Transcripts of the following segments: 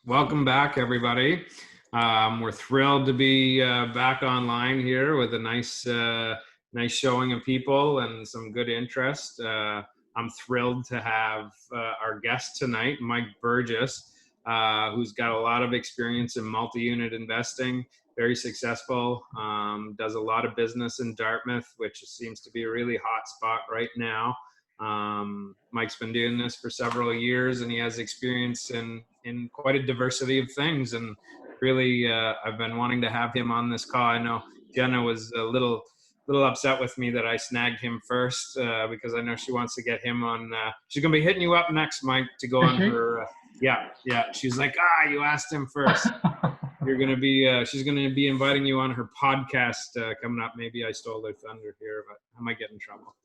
Welcome back, everybody. We're thrilled to be back online here with a nice showing of people and some good interest. I'm thrilled to have our guest tonight, Mike Burgess, who's got a lot of experience in multi-unit investing, very successful, does a lot of business in Dartmouth, which seems to be a really hot spot right now. Mike's been doing this for several years, and he has experience in quite a diversity of things. And really, I've been wanting to have him on this call. I know Jenna was a little upset with me that I snagged him first because I know she wants to get him on. She's gonna be hitting you up next, Mike, to go on her. Yeah. She's like, you asked him first. You're gonna be. She's gonna be inviting you on her podcast coming up. Maybe I stole their thunder here, but I might get in trouble.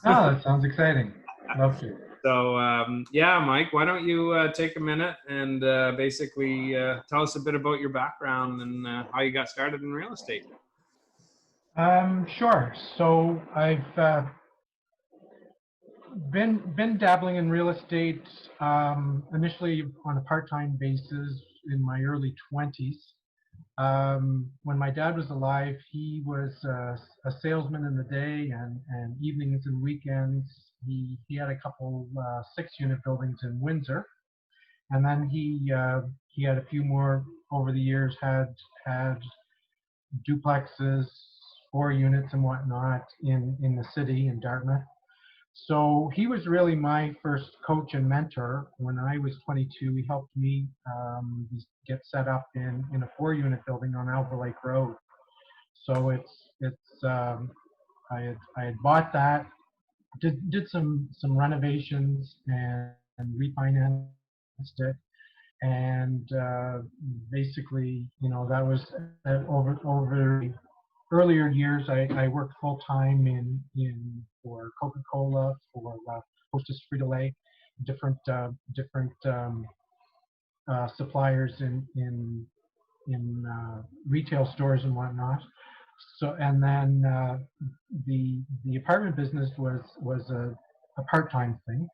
Oh, that sounds exciting. Love to. So, Mike, why don't you take a minute and basically tell us a bit about your background and how you got started in real estate? Sure. So I've been dabbling in real estate initially on a part-time basis in my early 20s. When my dad was alive, he was a salesman in the day and evenings and weekends. He had a couple 6-unit buildings in Windsor, and then he had a few more over the years. Had duplexes, 4 units and whatnot in the city in Dartmouth. So he was really my first coach and mentor. When I was 22, he helped me get set up in a 4-unit building on Alva Lake Road. So I had bought that, did some renovations and refinanced it, and basically, that was over earlier years. I worked full time for Coca-Cola, for Hostess Frito-Lay, different suppliers in retail stores and whatnot. So, and then the apartment business was a part-time thing.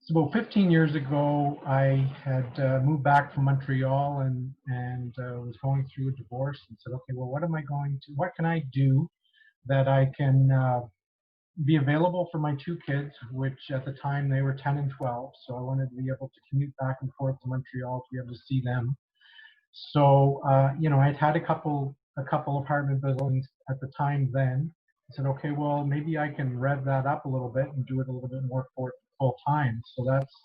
So about 15 years ago, I had moved back from Montreal and was going through a divorce, and said, okay, well, what can I do that I can be available for my 2 kids, which at the time they were 10 and 12. So I wanted to be able to commute back and forth to Montreal to be able to see them. So, I'd had a couple apartment buildings at the time then. I said, okay, well, maybe I can rev that up a little bit and do it a little bit more full time. So that's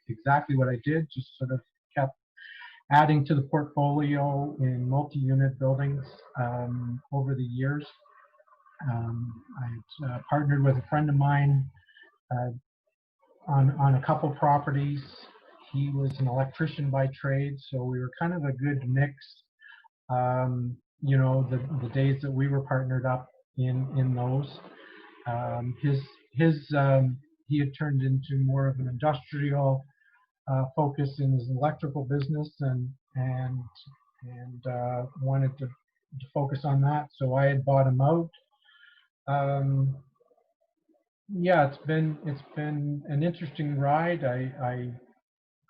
exactly what I did. Just sort of kept adding to the portfolio in multi-unit buildings over the years. I partnered with a friend of mine on a couple properties. He was an electrician by trade, so we were kind of a good mix. The days that we were partnered up in those, he had turned into more of an industrial focus in his electrical business, and wanted to focus on that. So I had bought him out. It's been an interesting ride.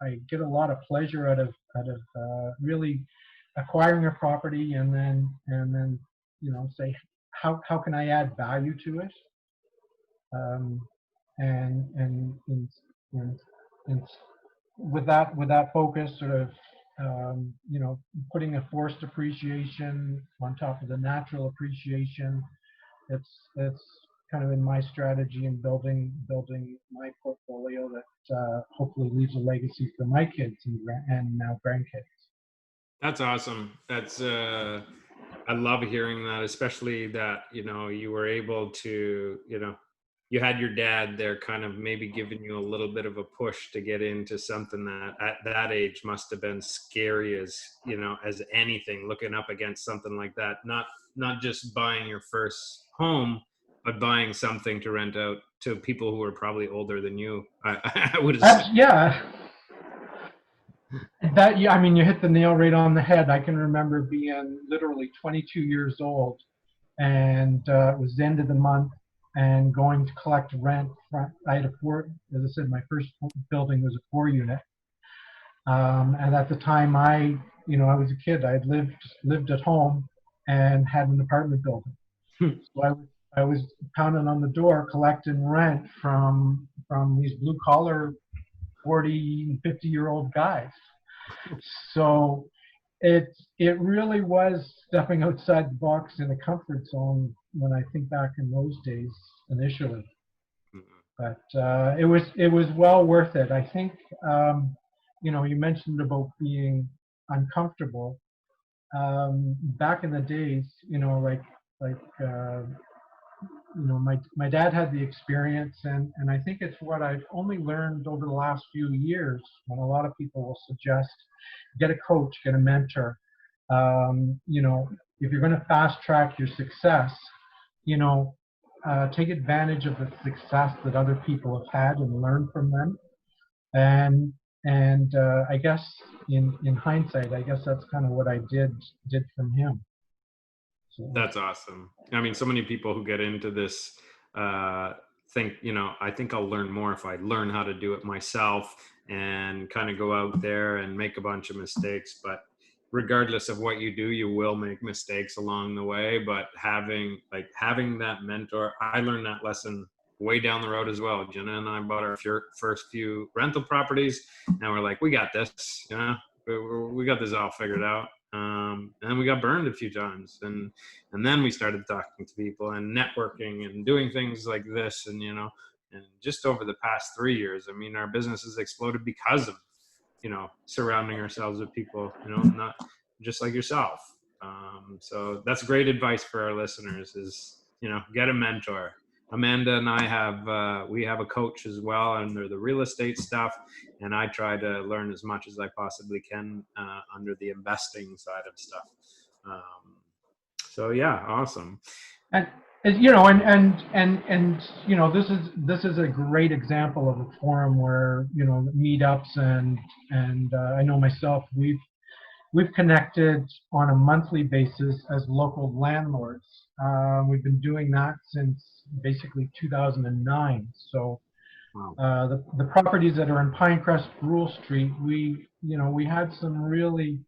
I get a lot of pleasure out of really acquiring a property and then say how can I add value to it, and with that focus, sort of putting a forced appreciation on top of the natural appreciation. It's kind of in my strategy in building my portfolio that hopefully leaves a legacy for my kids and now grandkids. That's awesome. That's I love hearing that, especially that you were able to you had your dad there kind of maybe giving you a little bit of a push to get into something that at that age must have been scary as as anything, looking up against something like that. Not just buying your first home, but buying something to rent out to people who are probably older than you. I would assume. Yeah. You hit the nail right on the head. I can remember being literally 22 years old, and it was the end of the month, and going to collect rent. I had as I said, my first building was a 4-unit, And at the time, I was a kid. I lived at home and had an apartment building. So I was pounding on the door collecting rent from these blue collar 40, 50-year-old guys. So it really was stepping outside the box in a comfort zone when I think back in those days initially. But it was well worth it. I think you mentioned about being uncomfortable. Back in the days, like my dad had the experience, and I think it's what I've only learned over the last few years, when a lot of people will suggest get a coach, get a mentor. If you're going to fast track your success, you know take advantage of the success that other people have had and learn from them. And I guess in hindsight, I guess that's kind of what I did from him. So, That's awesome. I mean, so many people who get into this think, I think I'll learn more if I learn how to do it myself and kind of go out there and make a bunch of mistakes. But regardless of what you do, you will make mistakes along the way. But having that mentor, I learned that lesson way down the road as well. Jenna and I bought our first few rental properties, and we're like, we got this, we got this all figured out. And we got burned a few times, and then we started talking to people and networking and doing things like this, and just over the past 3 years, I mean, our business has exploded because of surrounding ourselves with people, not just like yourself. So that's great advice for our listeners: is get a mentor. Amanda and I we have a coach as well under the real estate stuff, and I try to learn as much as I possibly can under the investing side of stuff. So yeah, awesome. and and this is a great example of a forum where meetups, and I know myself, we've connected on a monthly basis as local landlords. We've been doing that since basically 2009. So Wow. the properties that are in Pinecrest, Brule Street, we had some really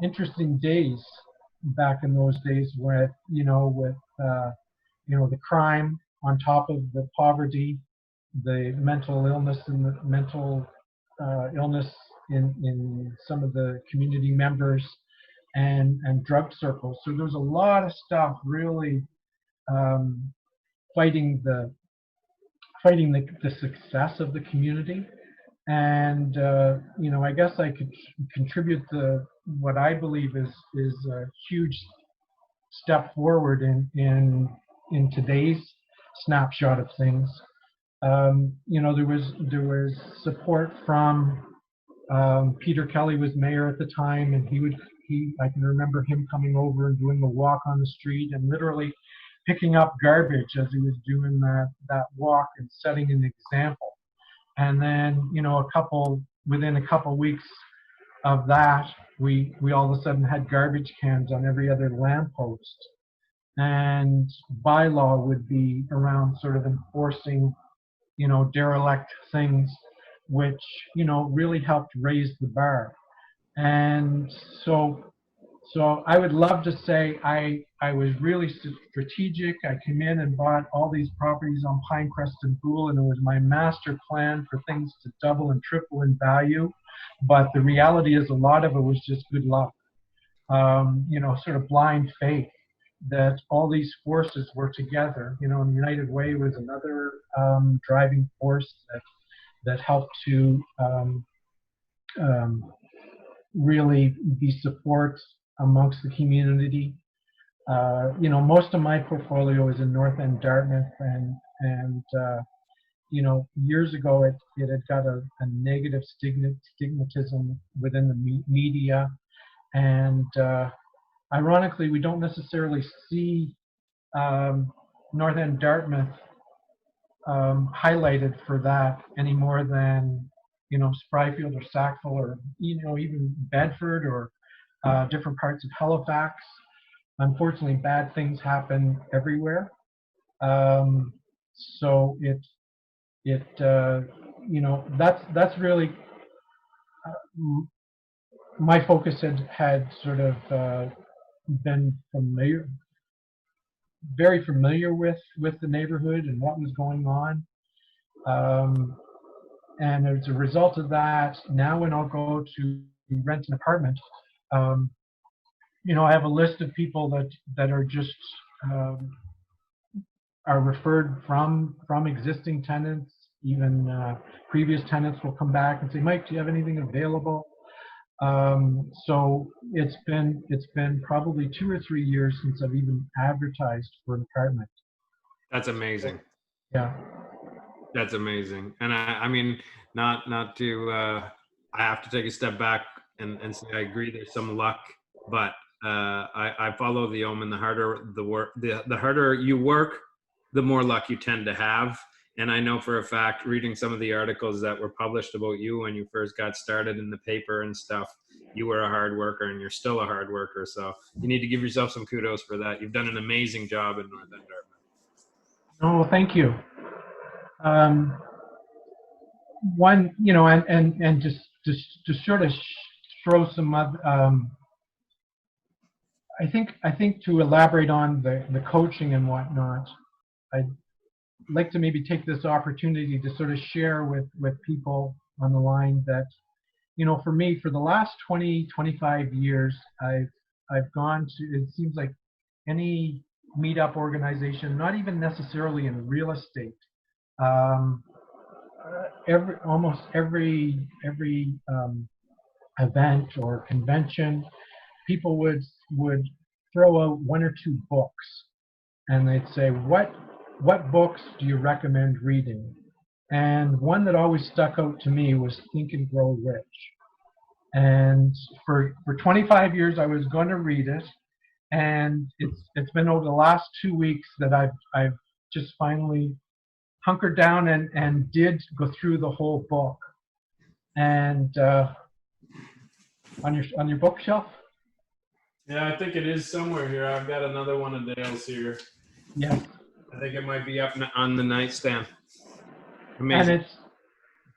interesting days back in those days with the crime on top of the poverty, the mental illness and the mental illness in some of the community members, and drug circles. So there's a lot of stuff really um, fighting the success of the community. And I guess I could contribute what I believe is a huge step forward in today's snapshot of things. There was support from Peter Kelly was mayor at the time, and I can remember him coming over and doing a walk on the street and literally picking up garbage as he was doing that walk and setting an example. And then within a couple weeks of that, we all of a sudden had garbage cans on every other lamppost. And bylaw would be around sort of enforcing derelict things, which really helped raise the bar. And so I would love to say I was really strategic. I came in and bought all these properties on Pinecrest and Brule, and it was my master plan for things to double and triple in value. But the reality is, a lot of it was just good luck, sort of blind faith that all these forces were together. And United Way was another driving force that helped to really be support amongst the community. Most of my portfolio is in North End Dartmouth, and years ago it had got a negative stigmatism within the media, and ironically, we don't necessarily see North End Dartmouth highlighted for that any more than Spryfield or Sackville, or even Bedford, or different parts of Halifax. Unfortunately, bad things happen everywhere. So that's really my focus had sort of been very familiar with the neighborhood and what was going on. And as a result of that, now when I'll go to rent an apartment, I have a list of people that are just um, are referred from existing tenants. Even previous tenants will come back and say, "Mike, do you have anything available?" So it's been probably 2 or 3 years since I've even advertised for an apartment. That's amazing. Yeah. That's amazing. And I mean, not to, I have to take a step back and say I agree. There's some luck, but I follow the omen. The harder the work, the harder you work, the more luck you tend to have. And I know for a fact, reading some of the articles that were published about you when you first got started in the paper and stuff, you were a hard worker and you're still a hard worker. So you need to give yourself some kudos for that. You've done an amazing job in North End Dartmouth. Oh, well, thank you. One, and just sort of throw some other, I think to elaborate on the coaching and whatnot, I'd like to maybe take this opportunity to sort of share with people on the line that, for me, for the last 20-25 years, I've gone to, it seems like, any meetup organization, not even necessarily in real estate. Almost every event or convention, people would throw out one or two books, and they'd say, "What books do you recommend reading?" And one that always stuck out to me was Think and Grow Rich. And for 25 years, I was going to read it, and it's been over the last 2 weeks that I've just finally hunkered down and did go through the whole book. And on your bookshelf. Yeah, I think it is somewhere here. I've got another one of Dale's here. Yes. I think it might be up on the nightstand. Amazing.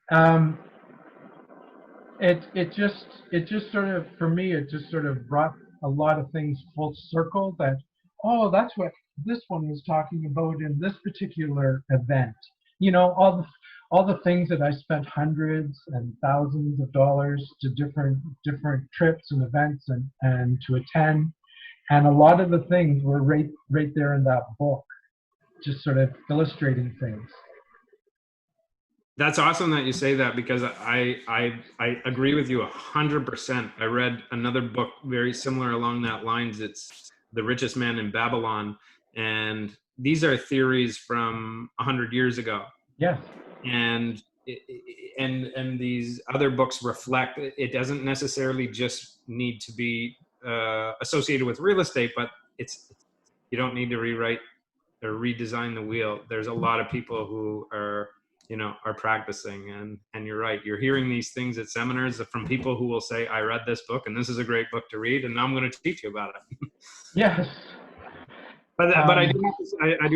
And it just sort of, for me, it just sort of brought a lot of things full circle, that, oh, that's what this one was talking about in this particular event. All the things that I spent hundreds and thousands of dollars to different trips and events and to attend. And a lot of the things were right there in that book, just sort of illustrating things. That's awesome that you say that, because I agree with you 100%. I read another book very similar along that lines. It's The Richest Man in Babylon, and these are theories from 100 years ago. Yes. And these other books reflect it doesn't necessarily just need to be associated with real estate, but you don't need to rewrite or redesign the wheel. There's a lot of people who are practicing, and you're right. You're hearing these things at seminars from people who will say, "I read this book and this is a great book to read, and now I'm going to teach you about it." Yes. But I do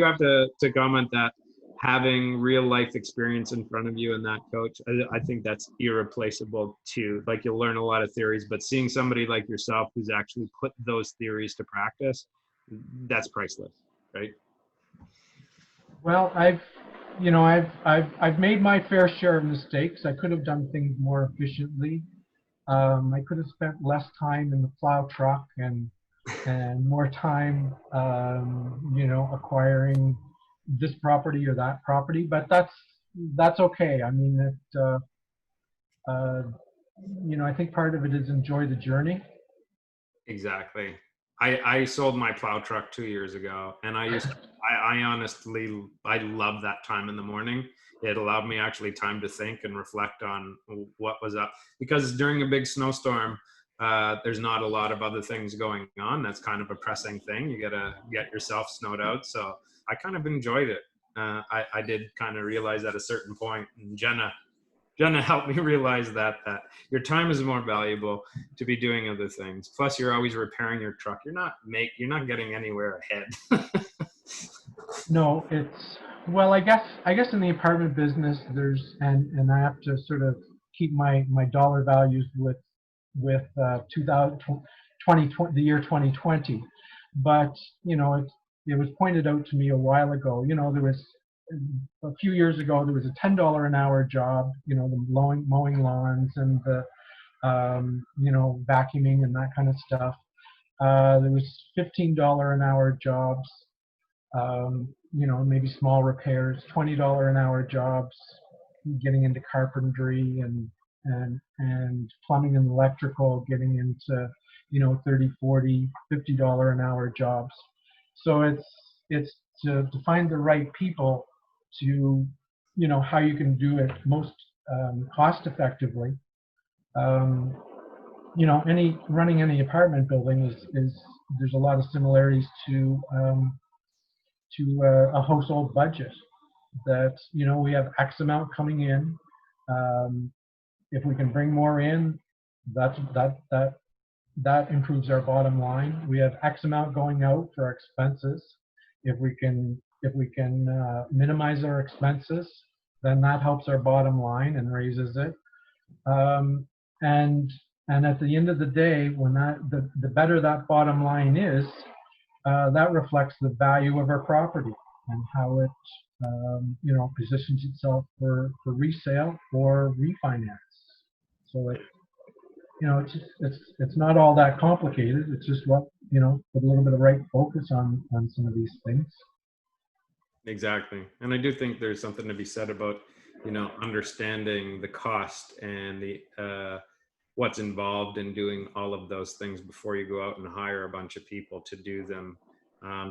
have to comment that having real life experience in front of you and that coach, I think that's irreplaceable too. Like, you'll learn a lot of theories, but seeing somebody like yourself who's actually put those theories to practice, that's priceless, right? Well, I've made my fair share of mistakes. I could have done things more efficiently. I could have spent less time in the plow truck and more time, acquiring this property or that property. But that's okay. I mean, I think part of it is enjoy the journey. Exactly. I sold my plow truck 2 years ago, and I honestly, I love that time in the morning. It allowed me actually time to think and reflect on what was up, because during a big snowstorm, there's not a lot of other things going on. That's kind of a pressing thing. You got to get yourself snowed out. So I kind of enjoyed it. I did kind of realize at a certain point, and Jenna helped me realize that your time is more valuable to be doing other things. Plus, you're always repairing your truck. You're not getting anywhere ahead. No, well, I guess in the apartment business, and I have to sort of keep my dollar values with 2020, the year 2020. But you know, it was pointed out to me a while ago. You know, there was a few years ago there was a $10 an hour job. You know, the mowing lawns and the you know, vacuuming and that kind of stuff. There was $15 an hour jobs. You know, maybe small repairs, $20 an hour jobs, getting into carpentry and plumbing and electrical, getting into, you know, 30, 40, $50 an hour jobs. So it's to find the right people to, you know, how you can do it most cost effectively. You know, running any apartment building is there's a lot of similarities to a household budget. That, you know, we have X amount coming in. If we can bring more in, that improves our bottom line. We have X amount going out for our expenses. If we can minimize our expenses, then that helps our bottom line and raises it. And at the end of the day, when the better that bottom line is, that reflects the value of our property and how it you know, positions itself for resale or refinance. So it, you know, it's not all that complicated. It's just what, you know, put a little bit of right focus on some of these things. Exactly. And I do think there's something to be said about, you know, understanding the cost and the what's involved in doing all of those things before you go out and hire a bunch of people to do them.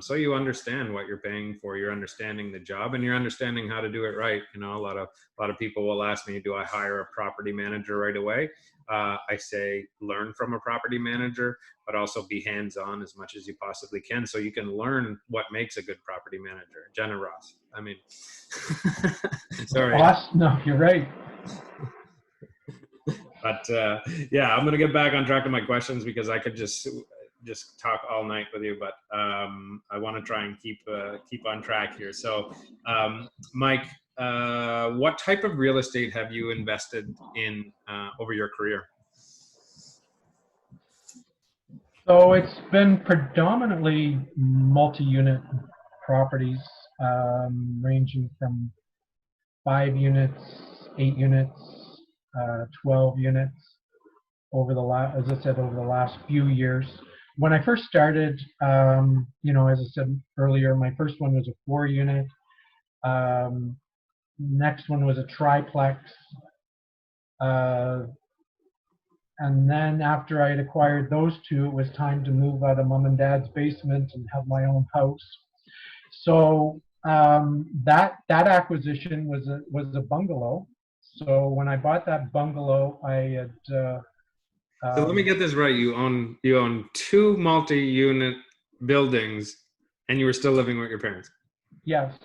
So you understand what you're paying for, you're understanding the job, and you're understanding how to do it right. You know, a lot of people will ask me, do I hire a property manager right away? I say, learn from a property manager, but also be hands-on as much as you possibly can, so you can learn what makes a good property manager. Jenna Ross. I mean, sorry. No, you're right. But yeah, I'm going to get back on track to my questions because I could just talk all night with you, but I want to try and keep on track here. So, Mike, what type of real estate have you invested in over your career? So it's been predominantly multi-unit properties, ranging from 5 units, 8 units, 12 units over as I said, over the last few years. When I first started, you know, as I said earlier, my first one was a 4-unit. Next one was a triplex. And then after I had acquired those 2, it was time to move out of mom and dad's basement and have my own house. So that acquisition was a bungalow. So when I bought that bungalow, I had so let me get this right. You own 2 multi-unit buildings, and you were still living with your parents. Yes.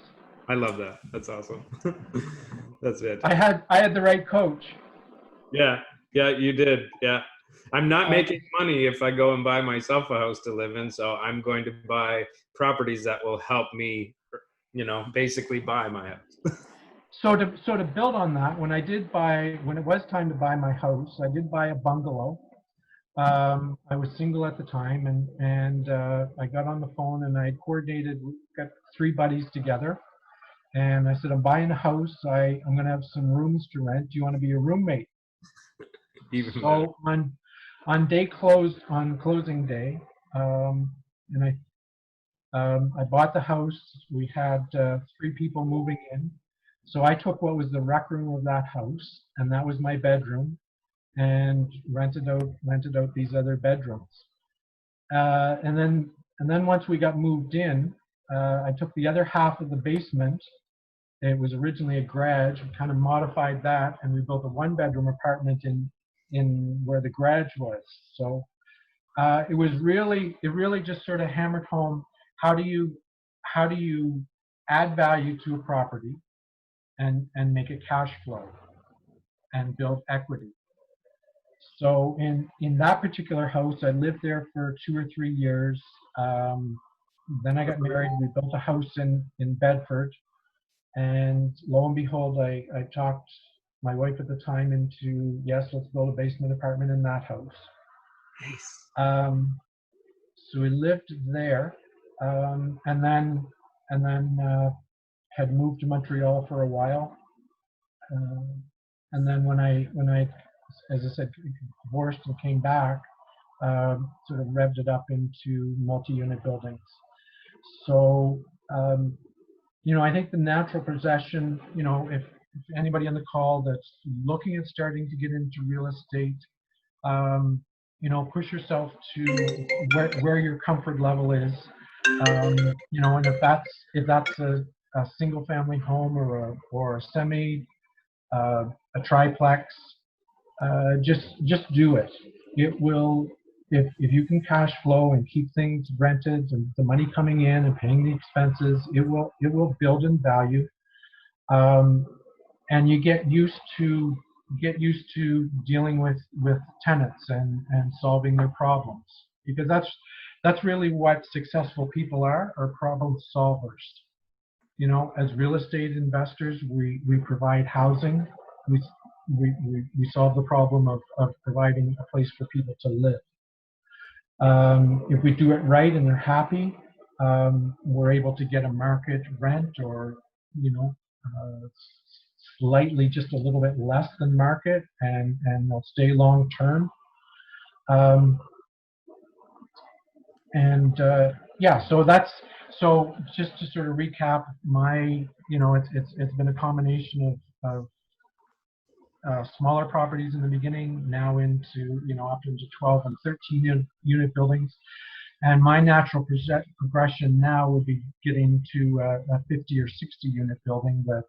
I love that. That's awesome. That's it. I had the right coach. Yeah, you did. Yeah, I'm not making money if I go and buy myself a house to live in. So I'm going to buy properties that will help me, you know, basically buy my house. So to build on that, when it was time to buy my house, I did buy a bungalow. I was single at the time, and I got on the phone and I got 3 buddies together, and I said, I'm buying a house. I'm going to have some rooms to rent. Do you want to be a roommate? So on closing day, and I bought the house. We had 3 people moving in. So I took what was the rec room of that house, and that was my bedroom, and rented out these other bedrooms. And then once we got moved in, I took the other half of the basement. It was originally a garage. We kind of modified that, and we built a 1-bedroom apartment in where the garage was. So it really just sort of hammered home, how do you add value to a property and make it cash flow and build equity. So in that particular house, I lived there for 2 or 3 years. Then I got married. We built a house in Bedford, and lo and behold, I talked my wife at the time into, yes, let's build a basement apartment in that house. Nice. So we lived there, and then had moved to Montreal for a while. And then when I, as I said, divorced and came back, sort of revved it up into multi-unit buildings. So, I think the natural progression, if anybody on the call that's looking at starting to get into real estate, push yourself to where your comfort level is. And if that's a single family home or a semi, a triplex, just do it. It will, if you can cash flow and keep things rented and the money coming in and paying the expenses, it will build in value. And you get used to dealing with tenants and solving their problems, because that's really what successful people are problem solvers. As real estate investors, we provide housing. We solve the problem of providing a place for people to live. If we do it right and they're happy, we're able to get a market rent, or slightly just a little bit less than market, and they'll stay long term. Yeah, so just to sort of recap, it's been a combination of smaller properties in the beginning, now into up into 12 and 13 unit buildings, and my natural progression now would be getting to a 50 or 60 unit building that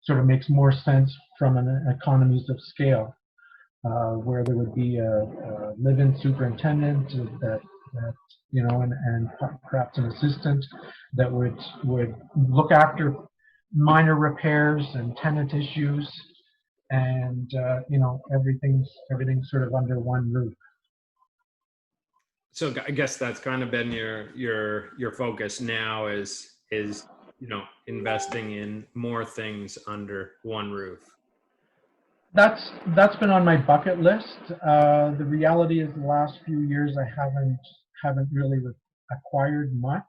sort of makes more sense from an economies of scale, where there would be a live-in superintendent that and perhaps an assistant that would look after minor repairs and tenant issues, and everything's sort of under one roof. So I guess that's kind of been your focus now is investing in more things under one roof. That's been on my bucket list. The reality is, the last few years I haven't really acquired much.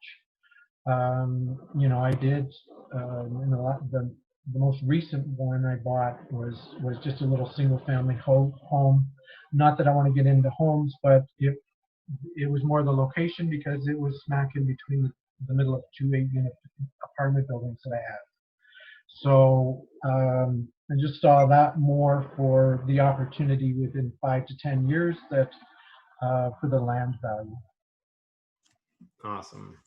I did in the most recent one I bought was just a little single family home. Not that I want to get into homes, but it was more the location, because it was smack in between the middle of 2 8-unit apartment buildings that I had. So I just saw that more for the opportunity within 5 to 10 years that for the land value. Awesome.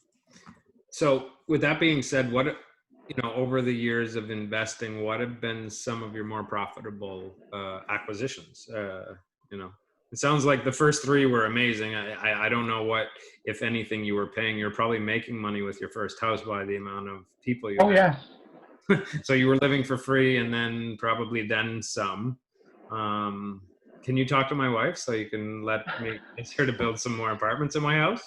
So with that being said, what, over the years of investing, what have been some of your more profitable acquisitions? It sounds like the first three were amazing. I don't know what, if anything, you were paying. You're probably making money with your first house by the amount of people you had. Yes. So you were living for free, and then probably then some. Can you talk to my wife so you can let me get her to build some more apartments in my house?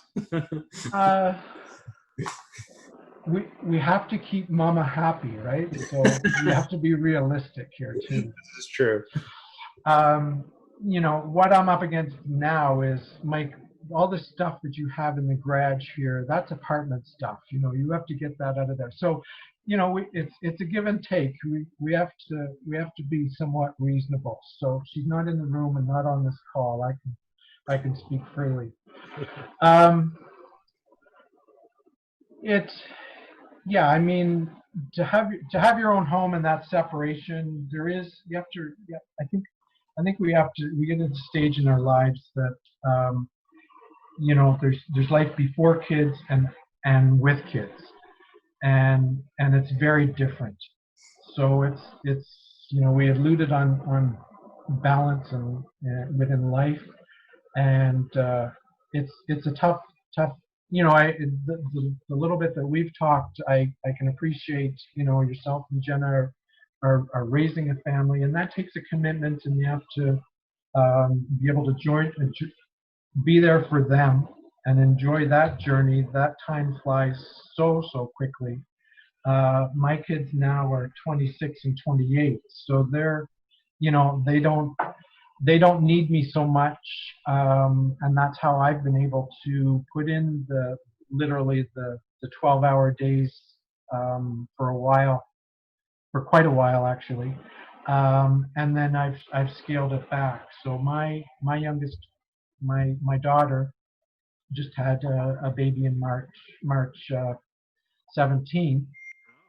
We have to keep Mama happy, right? So we have to be realistic here too. This is true. What I'm up against now is, Mike, all the stuff that you have in the garage here, that's apartment stuff. You have to get that out of there. So, it's a give and take. We have to be somewhat reasonable. So she's not in the room and not on this call. I can speak freely. I mean, to have your own home and that separation, I think we get at a stage in our lives that there's life before kids and with kids, and it's very different. So it's we alluded on balance and within life, and it's a tough. The little bit that we've talked, I can appreciate. Yourself and Jenna are raising a family, and that takes a commitment, and you have to be able to be there for them and enjoy that journey. That time flies so quickly. My kids now are 26 and 28, so they're, you know, they don't need me so much, and that's how I've been able to put in the literally the 12-hour days for a while, for quite a while actually, and then I've scaled it back. So my youngest, my daughter just had a baby in March 17th,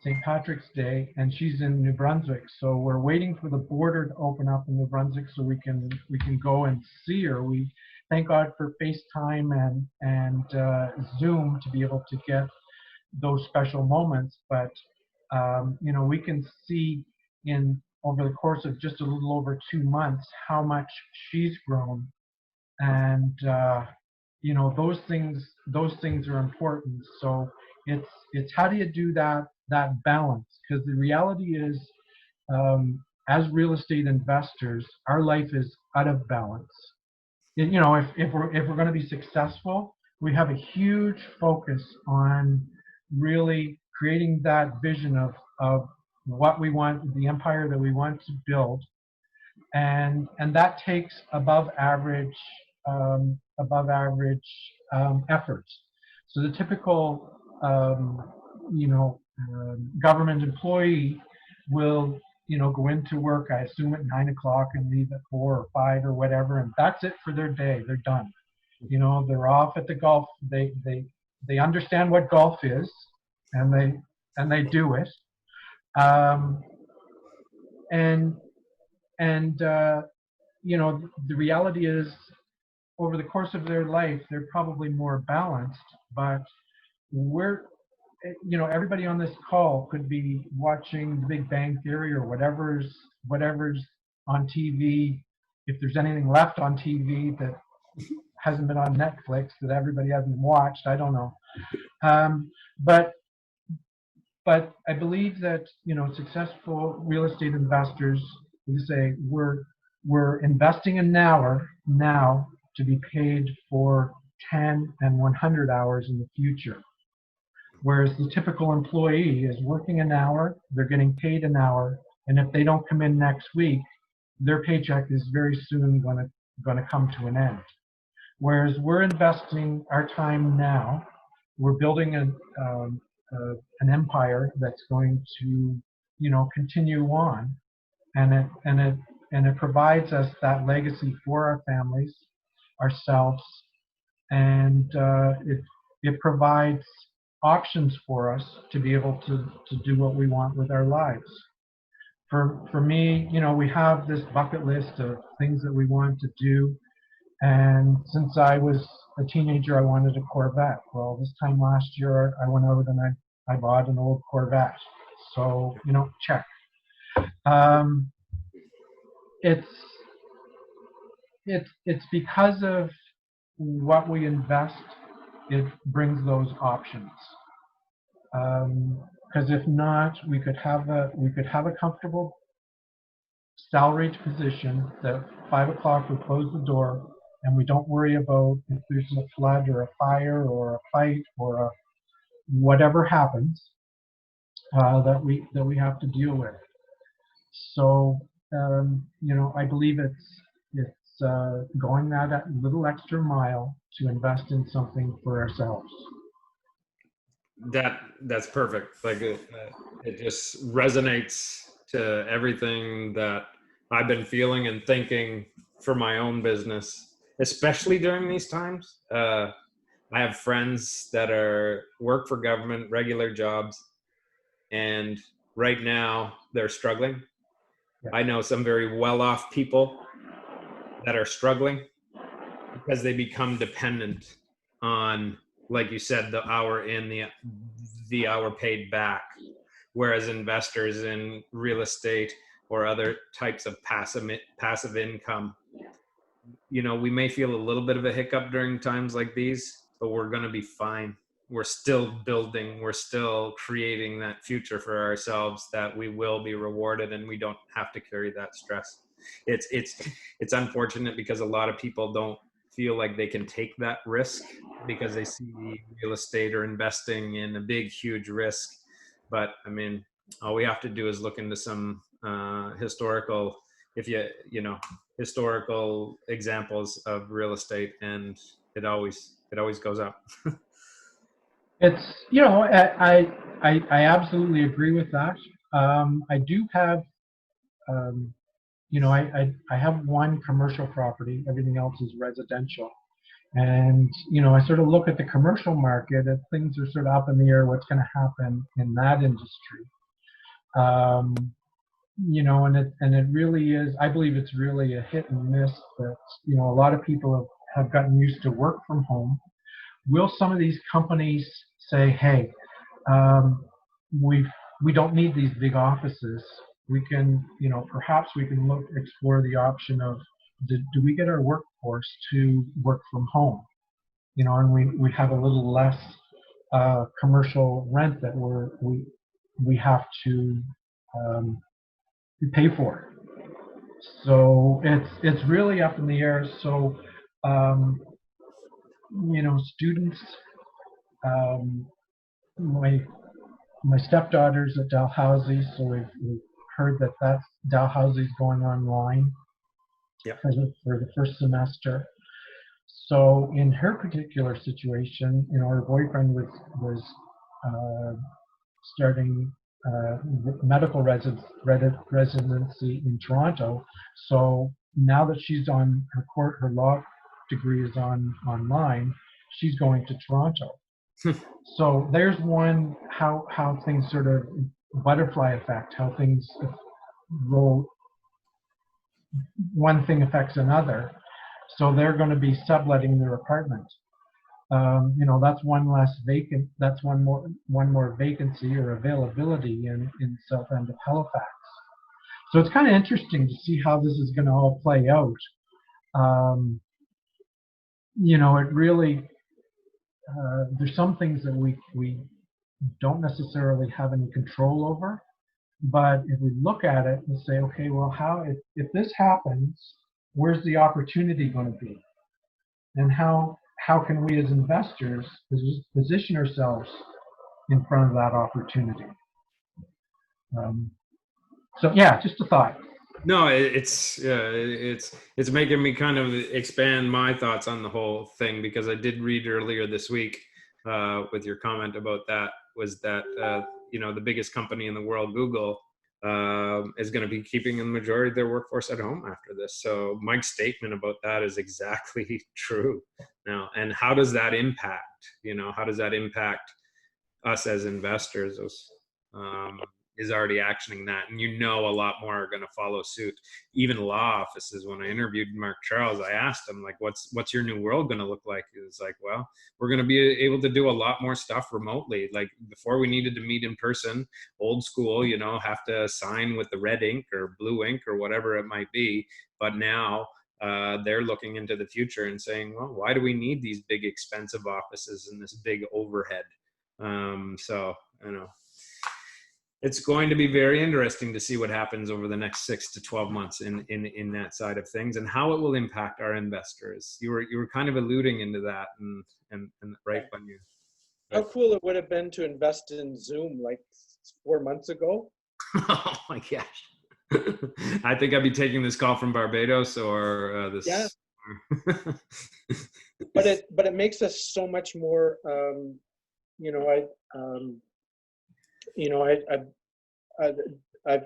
St. Patrick's Day, and she's in New Brunswick. So we're waiting for the border to open up in New Brunswick so we can go and see her. We thank God for FaceTime and Zoom to be able to get those special moments. But you know, we can see in over the course of just a little over 2 months how much she's grown, and you know, those things are important. So it's how do you do that balance? Because the reality is, as real estate investors, our life is out of balance. You know, if we're going to be successful, we have a huge focus on really creating that vision of what we want, the empire that we want to build, and that takes above average efforts. So the typical you know government employee will, you know, go into work, I assume at 9 o'clock, and leave at 4 or 5 or whatever, and that's it for their day. They're done. You know, they're off at the golf. They understand what golf is, and they do it. Um, and and you know, the reality is, over the course of their life, they're probably more balanced. But we're, you know, everybody on this call could be watching The Big Bang Theory or whatever's on TV. If there's anything left on TV that hasn't been on Netflix that everybody hasn't watched, I don't know. Um, but but I believe that, you know, successful real estate investors will say we're investing an hour now to be paid for 10 and 100 hours in the future. Whereas the typical employee is working an hour, they're getting paid an hour, and if they don't come in next week, their paycheck is very soon going to come to an end. Whereas we're investing our time now, we're building an empire that's going to, you know, continue on, and it provides us that legacy for our families, ourselves, and it provides options for us to be able to do what we want with our lives. For me, you know, we have this bucket list of things that we want to do, and since I was a teenager, I wanted a Corvette. Well, this time last year, I went out and I bought an old Corvette. So, you know, check. Um, it's it's because of what we invest, it brings those options. Because if not, we could have a comfortable salaried position that 5 o'clock we close the door, and we don't worry about if there's a flood or a fire or a fight or whatever happens that we have to deal with. So you know, I believe it's going that little extra mile to invest in something for ourselves. That's perfect. Like it just resonates to everything that I've been feeling and thinking for my own business, especially during these times. I have friends that are work for government, regular jobs, and right now they're struggling. Yeah. I know some very well-off people that are struggling because they become dependent on, like you said, the hour in, the hour paid back. Whereas investors in real estate or other types of passive income, you know, we may feel a little bit of a hiccup during times like these, but we're going to be fine. We're still building, we're still creating that future for ourselves that we will be rewarded, and we don't have to carry that stress. It's unfortunate because a lot of people don't feel like they can take that risk because they see real estate or investing in a big, huge risk. But I mean, all we have to do is look into some historical, if you know, historical examples of real estate, and it always goes up. It's, you know, I absolutely agree with that. I do have, um, you know, I have one commercial property. Everything else is residential. And, you know, I sort of look at the commercial market and things are sort of up in the air, what's going to happen in that industry. Um, you know, and it really is, I believe it's really a hit and miss that, you know, a lot of people have gotten used to work from home. Will some of these companies say, hey, um, we we don't need these big offices. We can, you know, perhaps we can explore the option of, do we get our workforce to work from home? You know, and we have a little less commercial rent that we have to um, pay for. So it's really up in the air. So um, you know, students, um, my my stepdaughter's at Dalhousie, so we've heard that Dalhousie's going online Yeah. for the first semester. So in her particular situation, you know, her boyfriend was uh, starting medical residency in Toronto. So now that she's on her law degree is online, she's going to Toronto. So there's one how things sort of butterfly effect, how things roll, one thing affects another. So they're going to be subletting their apartment. You know, that's one less vacant. That's one more vacancy or availability in South End of Halifax. So it's kind of interesting to see how this is going to all play out. Um, you know, it really there's some things that we don't necessarily have any control over. But if we look at it and say, okay, well, if this happens, where's the opportunity going to be? And how can we as investors position ourselves in front of that opportunity? Um, so yeah, just a thought. No, it's making me kind of expand my thoughts on the whole thing, because I did read earlier this week with your comment about that, was that you know, the biggest company in the world, Google, is going to be keeping the majority of their workforce at home after this. So Mike's statement about that is exactly true now. And how does that impact? You know, how does that impact us as investors? Um, is already actioning that, and you know, a lot more are going to follow suit. Even law offices, when I interviewed Mark Charles, I asked him, like, what's your new world going to look like? He was like, well, we're going to be able to do a lot more stuff remotely. Like, before we needed to meet in person, old school, you know, have to sign with the red ink or blue ink or whatever it might be. But now they're looking into the future and saying, well, why do we need these big expensive offices and this big overhead? So, you know, it's going to be very interesting to see what happens over the next 6 to 12 months in that side of things, and how it will impact our investors. You were kind of alluding into that, and right when you. How cool it would have been to invest in Zoom like 4 months ago. Oh my gosh. I think I'd be taking this call from Barbados or this. Yeah. but it makes us so much more. You know, I've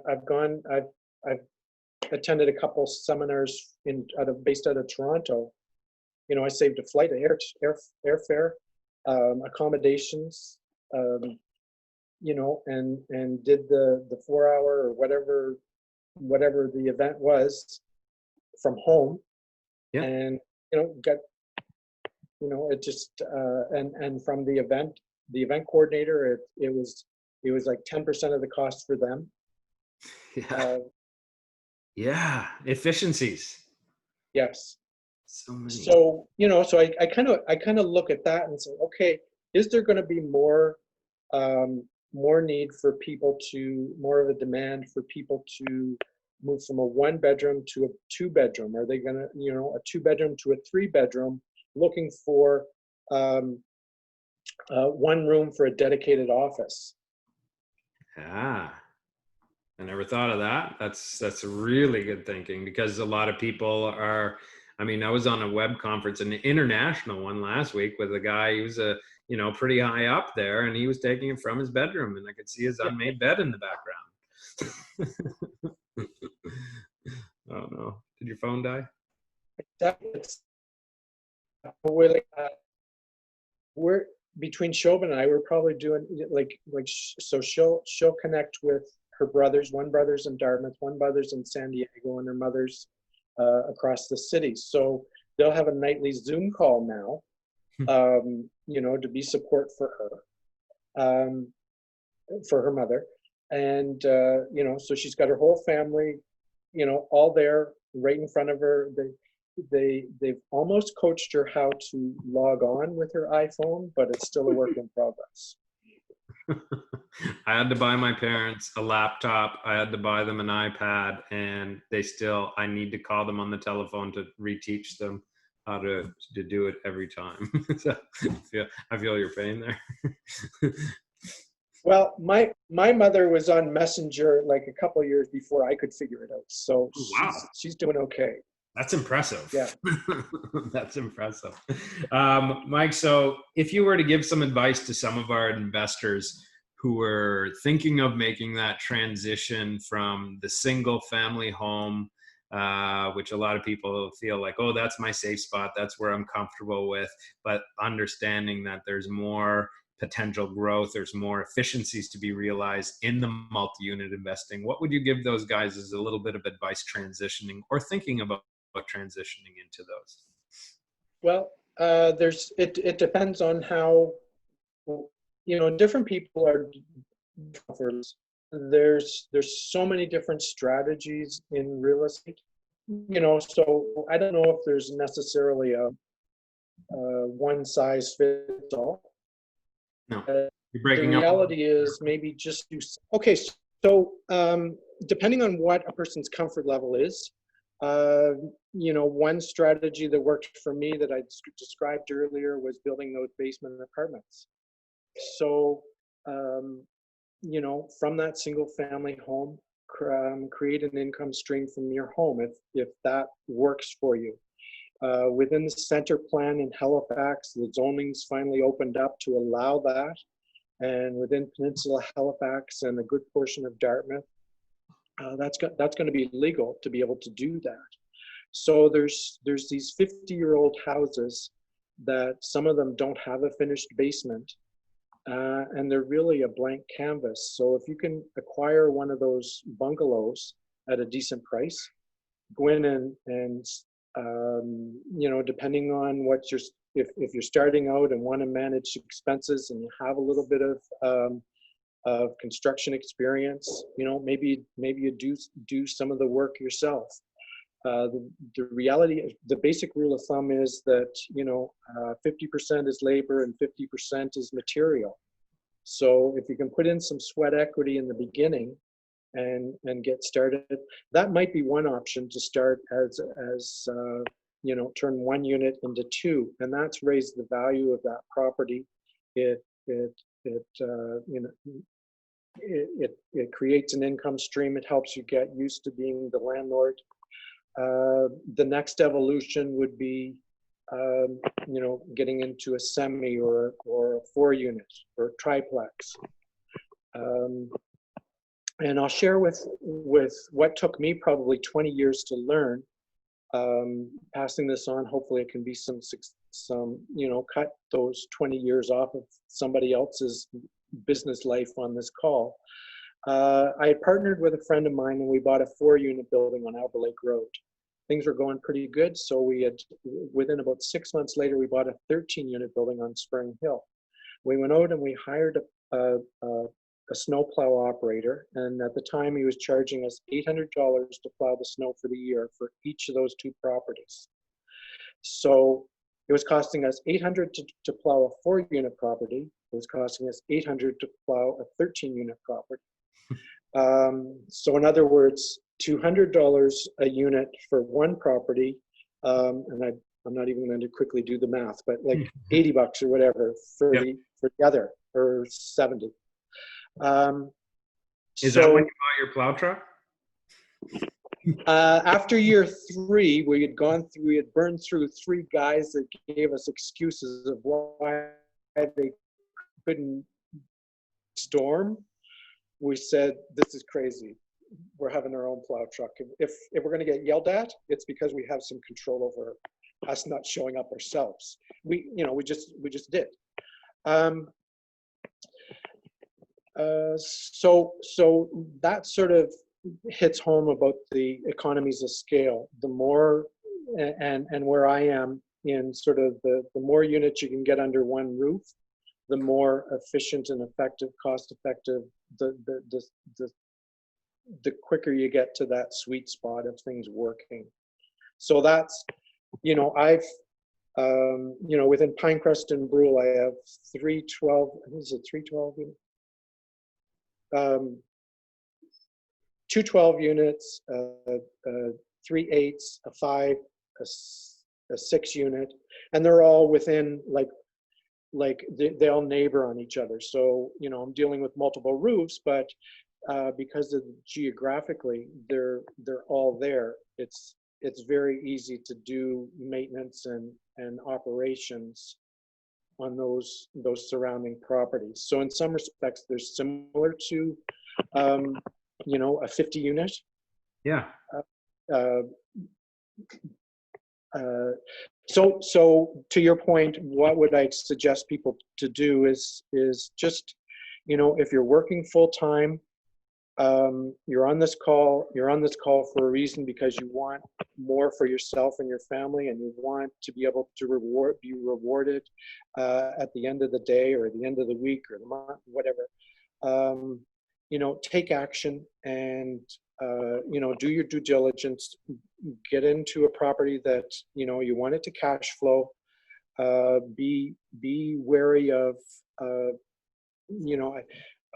attended a couple seminars based out of Toronto. You know, I saved a flight, airfare, accommodations, you know, and did the 4 hour or whatever the event was from home. Yeah. And, you know, it just, and from the event coordinator, it was like 10% of the cost for them. Yeah. Yeah. Efficiencies. Yes. So many. So, you know, so I kind of look at that and say, okay, is there going to be more need for people more of a demand for people to move from a 1-bedroom to a 2-bedroom? Are they going to, you know, a 2-bedroom to a 3-bedroom, looking for one room for a dedicated office? Yeah. I never thought of that. That's really good thinking, because a lot of people are. I mean, I was on a web conference, an international one last week, with a guy who's a pretty high up there, and he was taking it from his bedroom, and I could see his unmade bed in the background. Oh no! Did your phone die? It's, we're like, we're between Shobin and I, we're probably doing so she'll connect with her brothers. One brother's in Dartmouth, one brother's in San Diego, and her mother's across the city. So they'll have a nightly Zoom call now, to be support for her mother. And, so she's got her whole family, all there right in front of her. They've almost coached her how to log on with her iPhone, but it's still a work in progress. I had to buy my parents a laptop. I had to buy them an iPad, and I need to call them on the telephone to reteach them how to do it every time. So I feel your pain there. Well, my mother was on Messenger like a couple of years before I could figure it out. So wow. She's doing okay. That's impressive. Yeah. That's impressive. Mike, so if you were to give some advice to some of our investors who were thinking of making that transition from the single family home, which a lot of people feel like, oh, that's my safe spot, that's where I'm comfortable with, but understanding that there's more potential growth, there's more efficiencies to be realized in the multi-unit investing, what would you give those guys as a little bit of advice transitioning or thinking about transitioning into those? Well, it depends on how, different people are. There's so many different strategies in real estate, so I don't know if there's necessarily a one size fits all. No, you're breaking the up. reality is maybe just do. Okay, so depending on what a person's comfort level is, one strategy that worked for me that I described earlier was building those basement apartments. So, from that single family home, create an income stream from your home if that works for you. Within the center plan in Halifax, the zoning's finally opened up to allow that. And within Peninsula Halifax and a good portion of Dartmouth, that's going to be legal to be able to do that. So there's these 50-year-old houses that some of them don't have a finished basement, and they're really a blank canvas. So if you can acquire one of those bungalows at a decent price, go in and depending on what if you're starting out and want to manage expenses and you have a little bit of construction experience, maybe you do some of the work yourself. The reality, the basic rule of thumb is that 50% is labor and 50% is material. So if you can put in some sweat equity in the beginning and get started, that might be one option to start as turn one unit into two, and that's raised the value of that property. It creates an income stream. It helps you get used to being the landlord. The next evolution would be, getting into a semi or a 4-unit or a triplex. And I'll share with what took me probably 20 years to learn. Passing this on, hopefully it can be some cut those 20 years off of somebody else's business life on this call. I had partnered with a friend of mine and we bought a 4-unit building on Albert Lake Road. Things were going pretty good, so within about 6 months later, we bought a 13-unit building on Spring Hill. We went out and we hired a snowplow operator, and at the time he was charging us $800 to plow the snow for the year for each of those 2 properties. So it was costing us $800 to plow a 4-unit property. It was costing us $800 to plow a 13-unit property. So in other words, $200 a unit for one property, and I'm not even going to quickly do the math, but like $80 or whatever for the other, or 70. Is that when So you bought your plow truck? after year 3, we had burned through 3 guys that gave us excuses of why they couldn't storm. We said, this is crazy. We're having our own plow truck. If we're going to get yelled at, it's because we have some control over us not showing up ourselves. We just did. So that sort of hits home about the economies of scale. The more, and where I am in sort of the more units you can get under one roof, the more efficient and effective, cost effective, the quicker you get to that sweet spot of things working. So that's, I've, within Pinecrest and Brule, I have 312, is it 312? 212 units, 3 8s, a 5, a 6 unit, and they're all within like they all neighbor on each other. So I'm dealing with multiple roofs, but because of geographically they're all there, it's very easy to do maintenance and operations on those surrounding properties. So in some respects, they're similar to a 50 unit. Yeah. So to your point, what would I suggest people to do is just, if you're working full time, you're on this call for a reason, because you want more for yourself and your family, and you want to be able to be rewarded at the end of the day or the end of the week or the month, whatever. Take action and do your due diligence. Get into a property that you want it to cash flow. Be wary of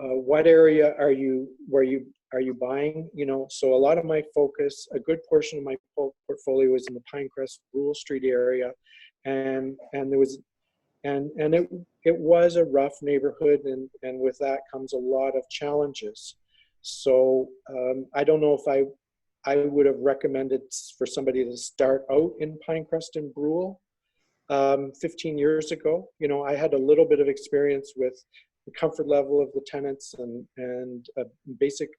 what area are you buying. So a lot of my focus, a good portion of my portfolio was in the Pinecrest Rural Street area, and there was it was a rough neighborhood, and with that comes a lot of challenges. So I don't know if I would have recommended for somebody to start out in Pinecrest and Brule 15 years ago. I had a little bit of experience with the comfort level of the tenants and basic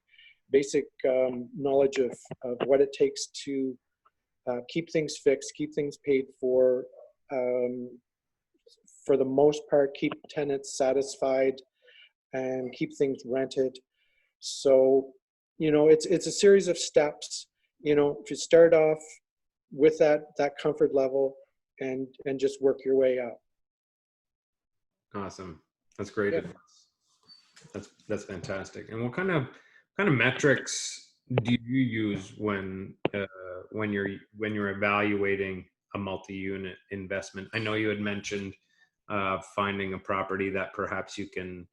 knowledge of what it takes to keep things fixed, keep things paid for the most part, keep tenants satisfied, and keep things rented. So, it's a series of steps. If you start off with that comfort level and just work your way up. Awesome. That's great. Yeah. Advice. That's fantastic. And what kind of metrics do you use when you're evaluating a multi-unit investment? I know you had mentioned finding a property that perhaps you can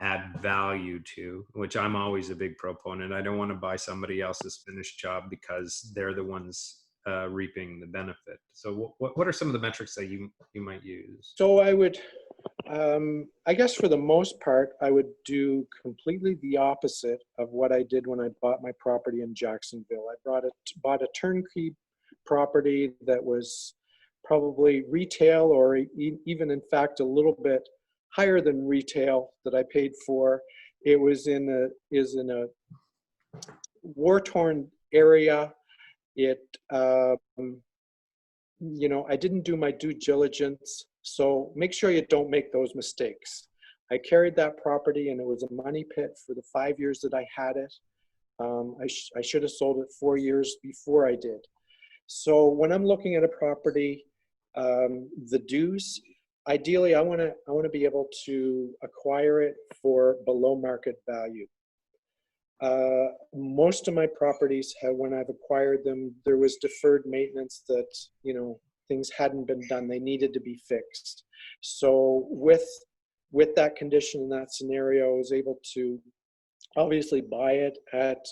add value to, which I'm always a big proponent. I don't want to buy somebody else's finished job because they're the ones reaping the benefit. So what are some of the metrics that you might use? So I would, I guess for the most part, I would do completely the opposite of what I did when I bought my property in Jacksonville. I bought a turnkey property that was probably retail, or even in fact a little bit higher than retail that I paid for. It was in a war-torn area. It I didn't do my due diligence, so make sure you don't make those mistakes. I carried that property, and it was a money pit for the 5 years that I had it. I should have sold it 4 years before I did. So when I'm looking at a property, the dues, ideally I want to be able to acquire it for below market value. Most of my properties when I've acquired them, there was deferred maintenance that, things hadn't been done. They needed to be fixed. So with that condition in that scenario, I was able to obviously buy it at,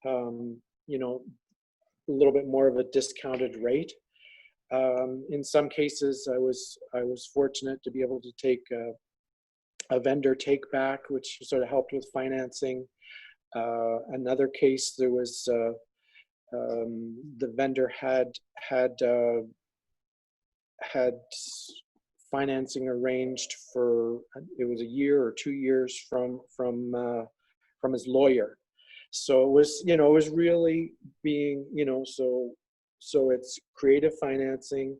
a little bit more of a discounted rate. In some cases, I was fortunate to be able to take a vendor take back, which sort of helped with financing. Another case, there was the vendor had financing arranged for, it was a year or 2 years from his lawyer. So it was, it was really being, so it's creative financing.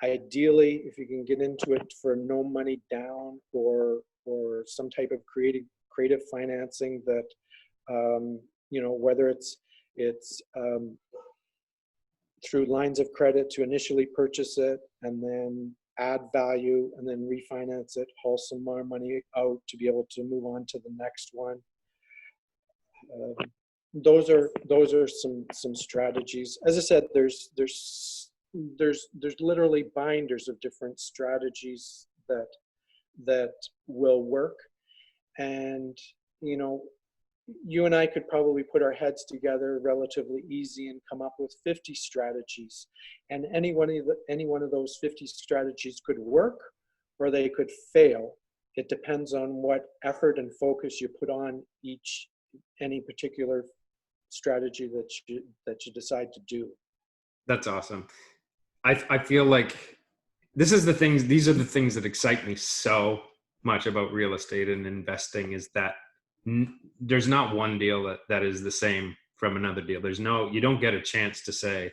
Ideally, if you can get into it for no money down, or some type of creative financing that, whether it's through lines of credit to initially purchase it and then add value and then refinance it, haul some more money out to be able to move on to the next one. Those are some strategies. As I said, there's literally binders of different strategies that will work. And you and I could probably put our heads together relatively easy and come up with 50 strategies, and any one of those 50 strategies could work or they could fail. It depends on what effort and focus you put on any particular strategy that you decide to do. That's awesome. I feel like these are the things that excite me so much about real estate and investing, is that there's not one deal that is the same from another deal. You don't get a chance to say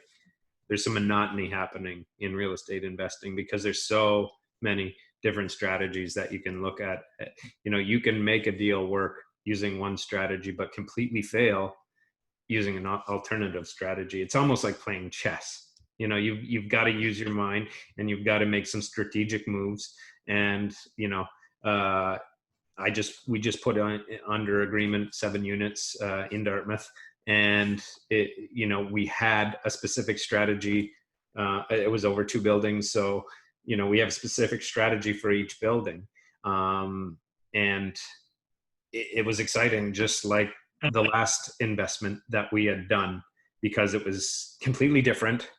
there's some monotony happening in real estate investing, because there's so many different strategies that you can look at. You can make a deal work using one strategy, but completely fail using an alternative strategy. It's almost like playing chess. You've got to use your mind, and you've got to make some strategic moves. And, we just put under agreement 7 units in Dartmouth, and we had a specific strategy. It was over 2 buildings, so we have a specific strategy for each building, and it was exciting, just like the last investment that we had done, because it was completely different,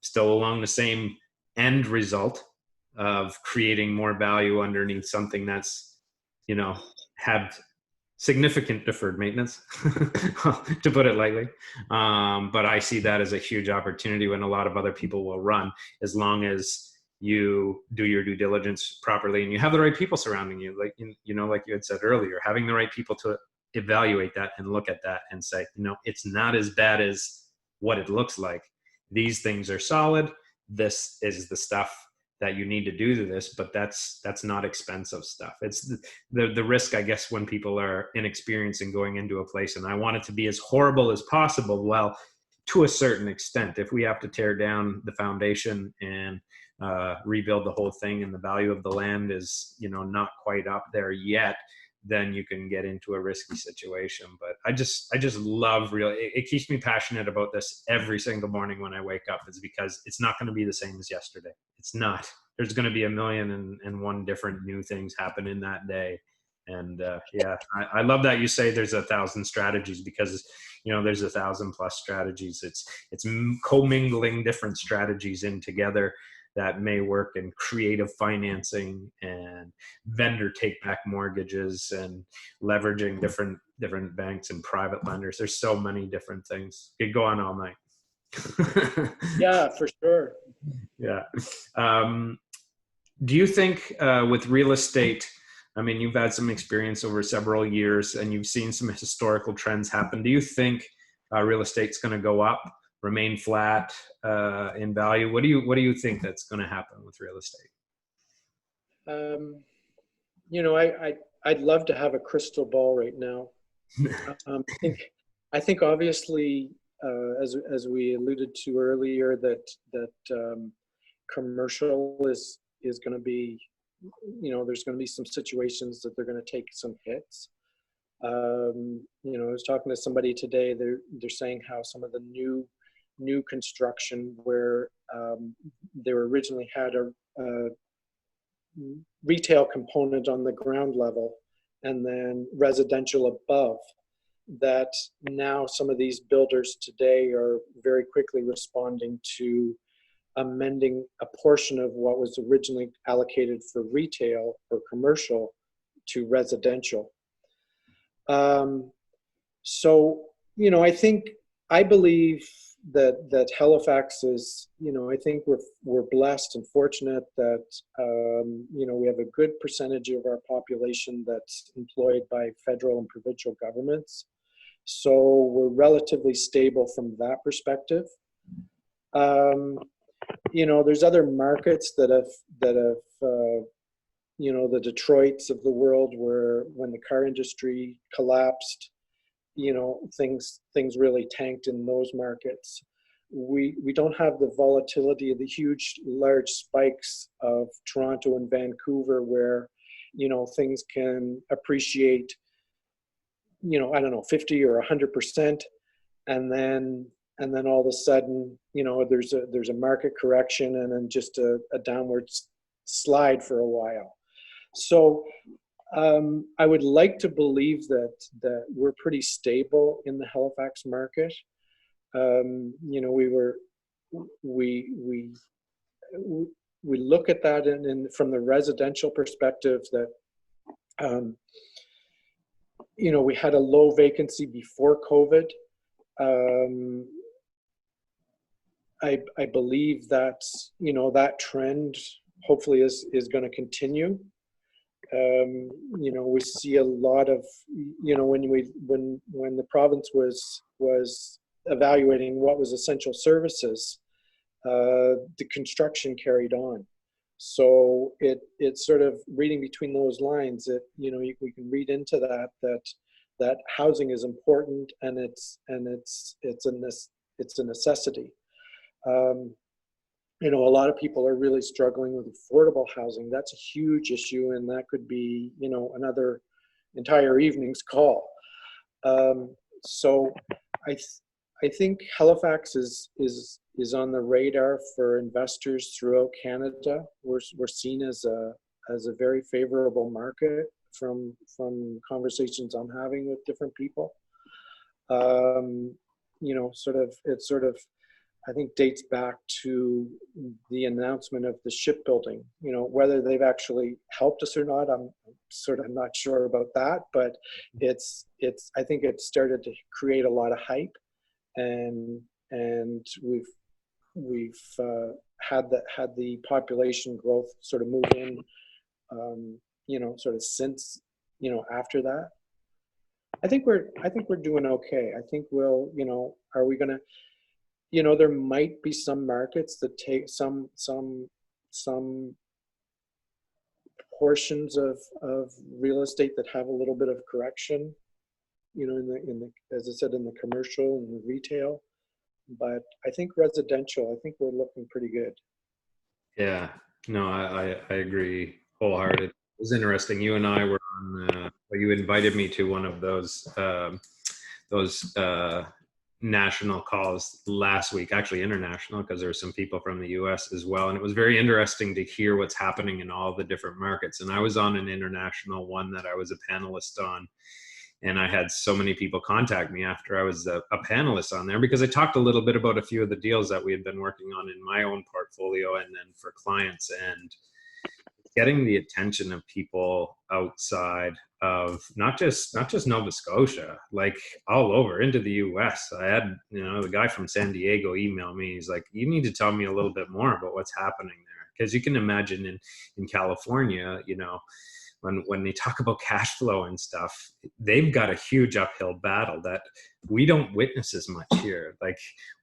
still along the same end result of creating more value underneath something that's have significant deferred maintenance, to put it lightly. But I see that as a huge opportunity when a lot of other people will run, as long as you do your due diligence properly and you have the right people surrounding you. Like, like you had said earlier, having the right people to evaluate that and look at that and say, it's not as bad as what it looks like. These things are solid. This is the stuff that you need to do to this, but that's not expensive stuff. It's the risk, I guess, when people are inexperienced in going into a place, and I want it to be as horrible as possible. Well, to a certain extent, if we have to tear down the foundation and rebuild the whole thing, and the value of the land is, not quite up there yet, then you can get into a risky situation. But I just love it keeps me passionate about this every single morning when I wake up, is because it's not going to be the same as yesterday. It's not. There's going to be 1,000,001 different new things happen in that day. And I love that you say there's 1,000 strategies, because there's 1,000+ strategies. It's commingling different strategies in together that may work in creative financing and vendor take back mortgages and leveraging different banks and private lenders. There's so many different things. Could go on all night. Yeah, for sure. Yeah. Do you think with real estate, I mean, you've had some experience over several years and you've seen some historical trends happen. Do you think real estate's going to go up, remain flat in value? What do you think that's going to happen with real estate? I'd love to have a crystal ball right now. I think obviously, as we alluded to earlier, that commercial is going to be, there's going to be some situations that they're going to take some hits. I was talking to somebody today. They're saying how some of the new construction where they originally had a retail component on the ground level and then residential above, that now some of these builders today are very quickly responding to amending a portion of what was originally allocated for retail or commercial to residential. So, I believe that Halifax is, I think we're blessed and fortunate that, we have a good percentage of our population that's employed by federal and provincial governments. So we're relatively stable from that perspective. There's other markets that have, the Detroits of the world, where when the car industry collapsed, things really tanked in those markets. We don't have the volatility of the large spikes of Toronto and Vancouver, where things can appreciate, I don't know, 50 or 100%, and then all of a sudden, there's a market correction, and then just a downward slide for a while. So I would like to believe that we're pretty stable in the Halifax market. We look at that from the residential perspective, that we had a low vacancy before COVID. I believe that that trend hopefully is going to continue. We see a lot of, when the province was evaluating what was essential services, the construction carried on. So it's sort of reading between those lines that, we can read into that housing is important, and it's a necessity. A lot of people are really struggling with affordable housing. That's a huge issue, and that could be, another entire evening's call. So I think Halifax is on the radar for investors throughout Canada. We're seen as a very favorable market from conversations I'm having with different people. It sort of I think dates back to the announcement of the shipbuilding. Whether they've actually helped us or not, I'm sort of not sure about that. But I think it started to create a lot of hype, and we've had the population growth sort of move in, sort of since after that. I think we're doing okay. I think are we gonna? There might be some markets that take some portions of real estate that have a little bit of correction, in the as I said, in the commercial and the retail. But I think residential, I think we're looking pretty good. Yeah, no, I agree wholeheartedly. It was interesting. You and I were on, you invited me to one of those national calls last week, actually international, because there were some people from the US as well. And it was very interesting to hear what's happening in all the different markets. And I was on an international one that I was a panelist on. And I had so many people contact me after I was a panelist on there, because I talked a little bit about a few of the deals that we had been working on in my own portfolio and then for clients, and getting the attention of people outside of not just Nova Scotia, like all over into the US. I had, the guy from San Diego email me. He's like, you need to tell me a little bit more about what's happening there. Because you can imagine in California, when they talk about cash flow and stuff, they've got a huge uphill battle that we don't witness as much here. Like,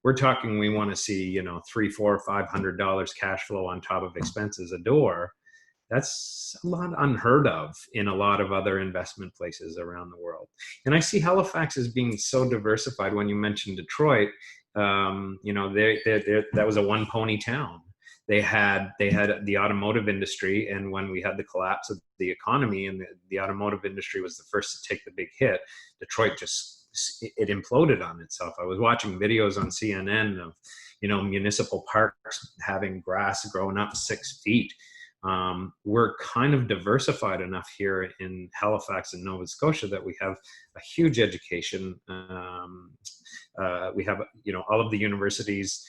we're talking, we want to see, $300, $400, $500 cash flow on top of expenses a door. That's a lot unheard of in a lot of other investment places around the world. And I see Halifax as being so diversified. When you mentioned Detroit, that was a one pony town. They had the automotive industry, and when we had the collapse of the economy and the automotive industry was the first to take the big hit, Detroit it imploded on itself. I was watching videos on CNN of, municipal parks having grass growing up 6 feet. We're kind of diversified enough here in Halifax and Nova Scotia that we have a huge education. We have, all of the universities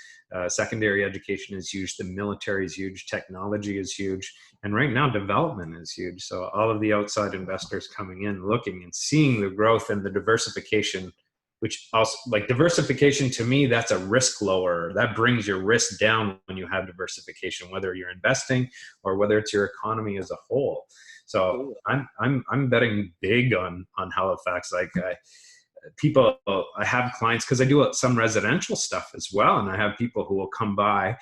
Secondary education is huge. The military is huge. Technology is huge. And right now, development is huge. So all of the outside investors coming in, looking and seeing the growth and the diversification, which also, like, diversification to me, that's a risk lower. That brings your risk down when you have diversification, whether you're investing or whether it's your economy as a whole. So I'm betting big on Halifax. Like, I have clients, because I do some residential stuff as well, and I have people who will come by,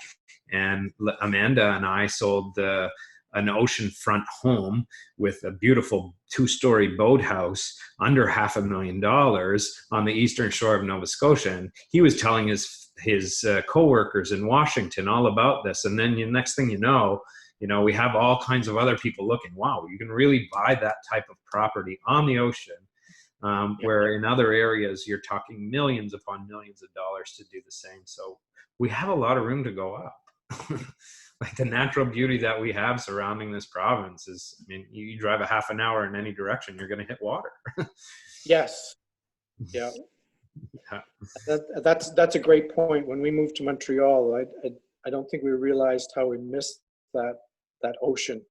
and Amanda and I sold an oceanfront home with a beautiful 2-story boathouse under $500,000 on the eastern shore of Nova Scotia. And he was telling his coworkers in Washington all about this. And then the next thing you know, we have all kinds of other people looking, wow, you can really buy that type of property on the ocean. Where in other areas, you're talking millions upon millions of dollars to do the same. So we have a lot of room to go up. Like, the natural beauty that we have surrounding this province is, I mean, you drive a half an hour in any direction, you're going to hit water. Yes. Yeah. Yeah. That's a great point. When we moved to Montreal, I don't think we realized how we missed that ocean.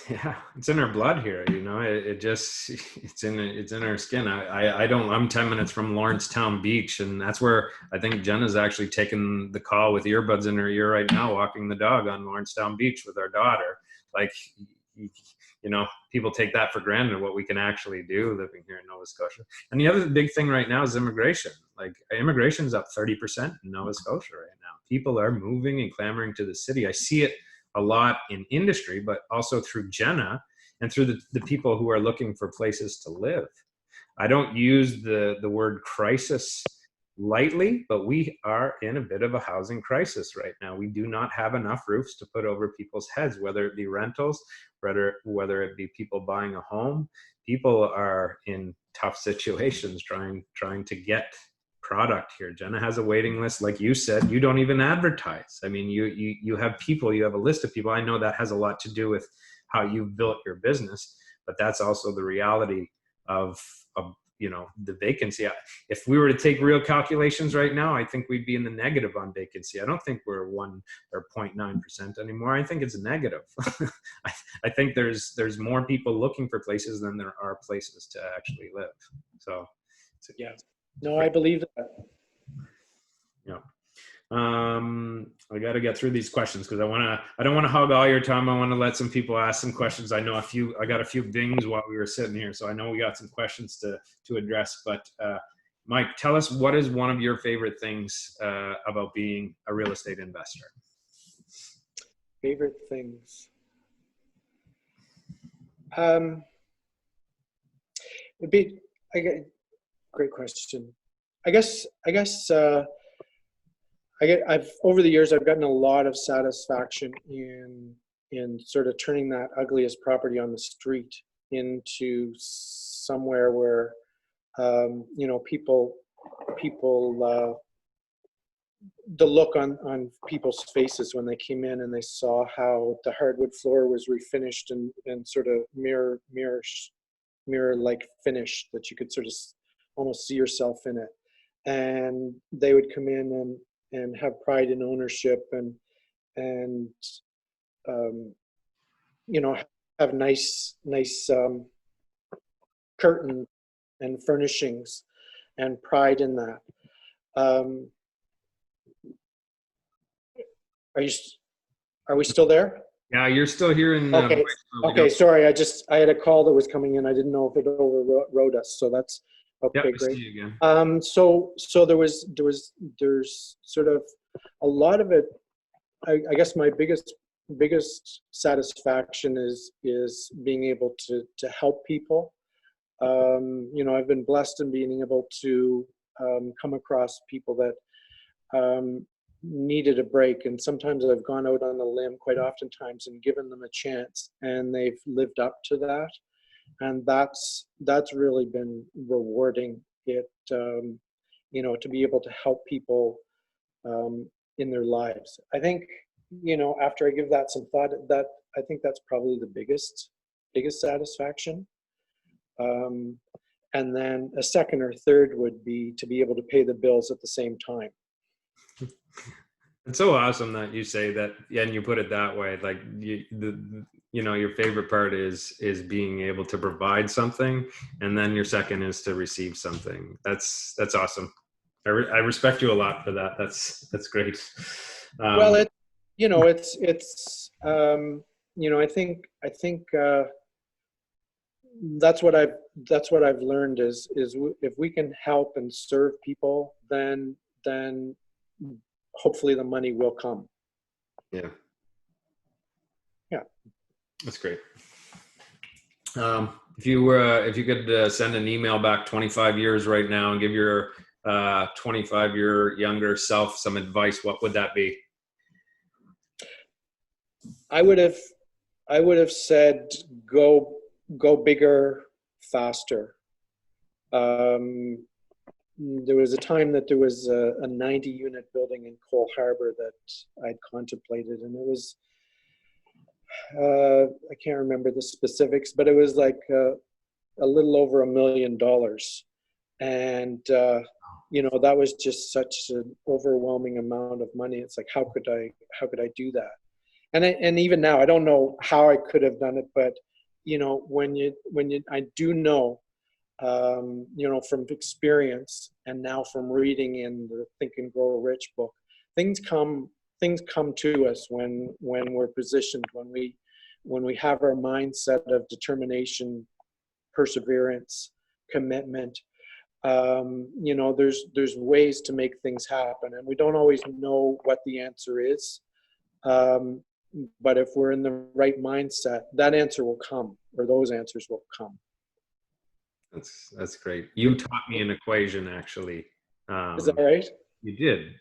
Yeah, it's in our blood here. It's in our skin. I'm 10 minutes from Lawrencetown Beach, and that's where I think Jenna's actually taking the call with earbuds in her ear right now, walking the dog on Lawrencetown Beach with our daughter. Like, people take that for granted, what we can actually do living here in Nova Scotia. And the other big thing right now is immigration. Like, immigration's up 30% in Nova Scotia right now. People are moving and clamoring to the city. I see it a lot in industry, but also through Jenna and through the people who are looking for places to live. I don't use the word crisis lightly, but we are in a bit of a housing crisis right now. We do not have enough roofs to put over people's heads, whether it be rentals, whether it be people buying a home. People are in tough situations trying to get product here. Jenna has a waiting list. Like you said, you don't even advertise. I mean, you have people, you have a list of people. I know that has a lot to do with how you've built your business, but that's also the reality of the vacancy. If we were to take real calculations right now, I think we'd be in the negative on vacancy. I don't think we're 1 or 0.9% anymore. I think it's negative. I think there's more people looking for places than there are places to actually live. So yeah. No, I believe that. Yeah. I got to get through these questions because I don't want to hog all your time. I want to let some people ask some questions. I got a few bings while we were sitting here, so I know we got some questions to address. But Mike, tell us, what is one of your favorite things about being a real estate investor? Favorite things. Great question. I've over the years, I've gotten a lot of satisfaction in sort of turning that ugliest property on the street into somewhere where people the look on people's faces when they came in and they saw how the hardwood floor was refinished and sort of mirror-like finish that you could sort of almost see yourself in it. And they would come in and have pride in ownership and have nice curtain and furnishings and pride in that. Are we still there? Yeah, you're still here in okay. Okay, sorry, I had a call that was coming in. I didn't know if it overrode us, so that's okay. Yeah, great. See you again. So there's sort of a lot of it. I guess my biggest satisfaction is being able to help people. I've been blessed in being able to come across people that needed a break, and sometimes I've gone out on a limb, quite oftentimes, and given them a chance, and they've lived up to that, and that's really been rewarding. It to be able to help people in their lives. I think after I give that some thought, that I think that's probably the biggest satisfaction. And then a second or third would be to be able to pay the bills at the same time. It's so awesome that you say that, and you put it that way. Like your favorite part is being able to provide something, and then your second is to receive something. That's awesome. I respect you a lot for that. That's great. Well, Um, I think that's what I've learned is if we can help and serve people, then hopefully the money will come. yeah, Yeah. that's great. If you could send an email back 25 years right now and give your 25-year younger self some advice, what would that be? I would have said go bigger, faster. Um, there was a time that there was a 90 unit building in Cole Harbor that I'd contemplated, and it was I can't remember the specifics, but it was like a little over $1 million, and that was just such an overwhelming amount of money. It's like how could I do that? And even now I don't know how I could have done it, but when I do know, from experience and now from reading in the Think and Grow Rich book, things come to us when we're positioned, when we have our mindset of determination, perseverance, commitment. There's ways to make things happen, and we don't always know what the answer is. But if we're in the right mindset, that answer will come, or those answers will come. That's great. You taught me an equation, actually. Is that right? You did.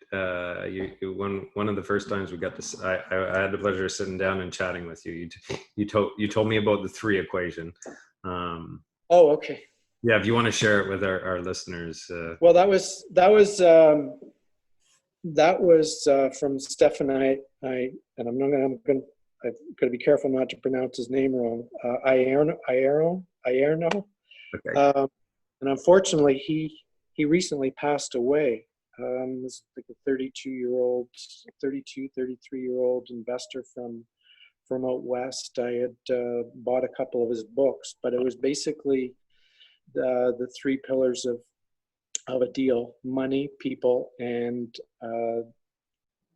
One of the first times we got this, I had the pleasure of sitting down and chatting with you. You told me about the three equation. Oh, okay. Yeah, if you want to share it with our listeners. Well, that was from Stefan. I'm going to be careful not to pronounce his name wrong. Ierno. Okay. And unfortunately, he recently passed away. This like a 33-year-old investor from out west. I had bought a couple of his books, but it was basically the three pillars of a deal: money, people, and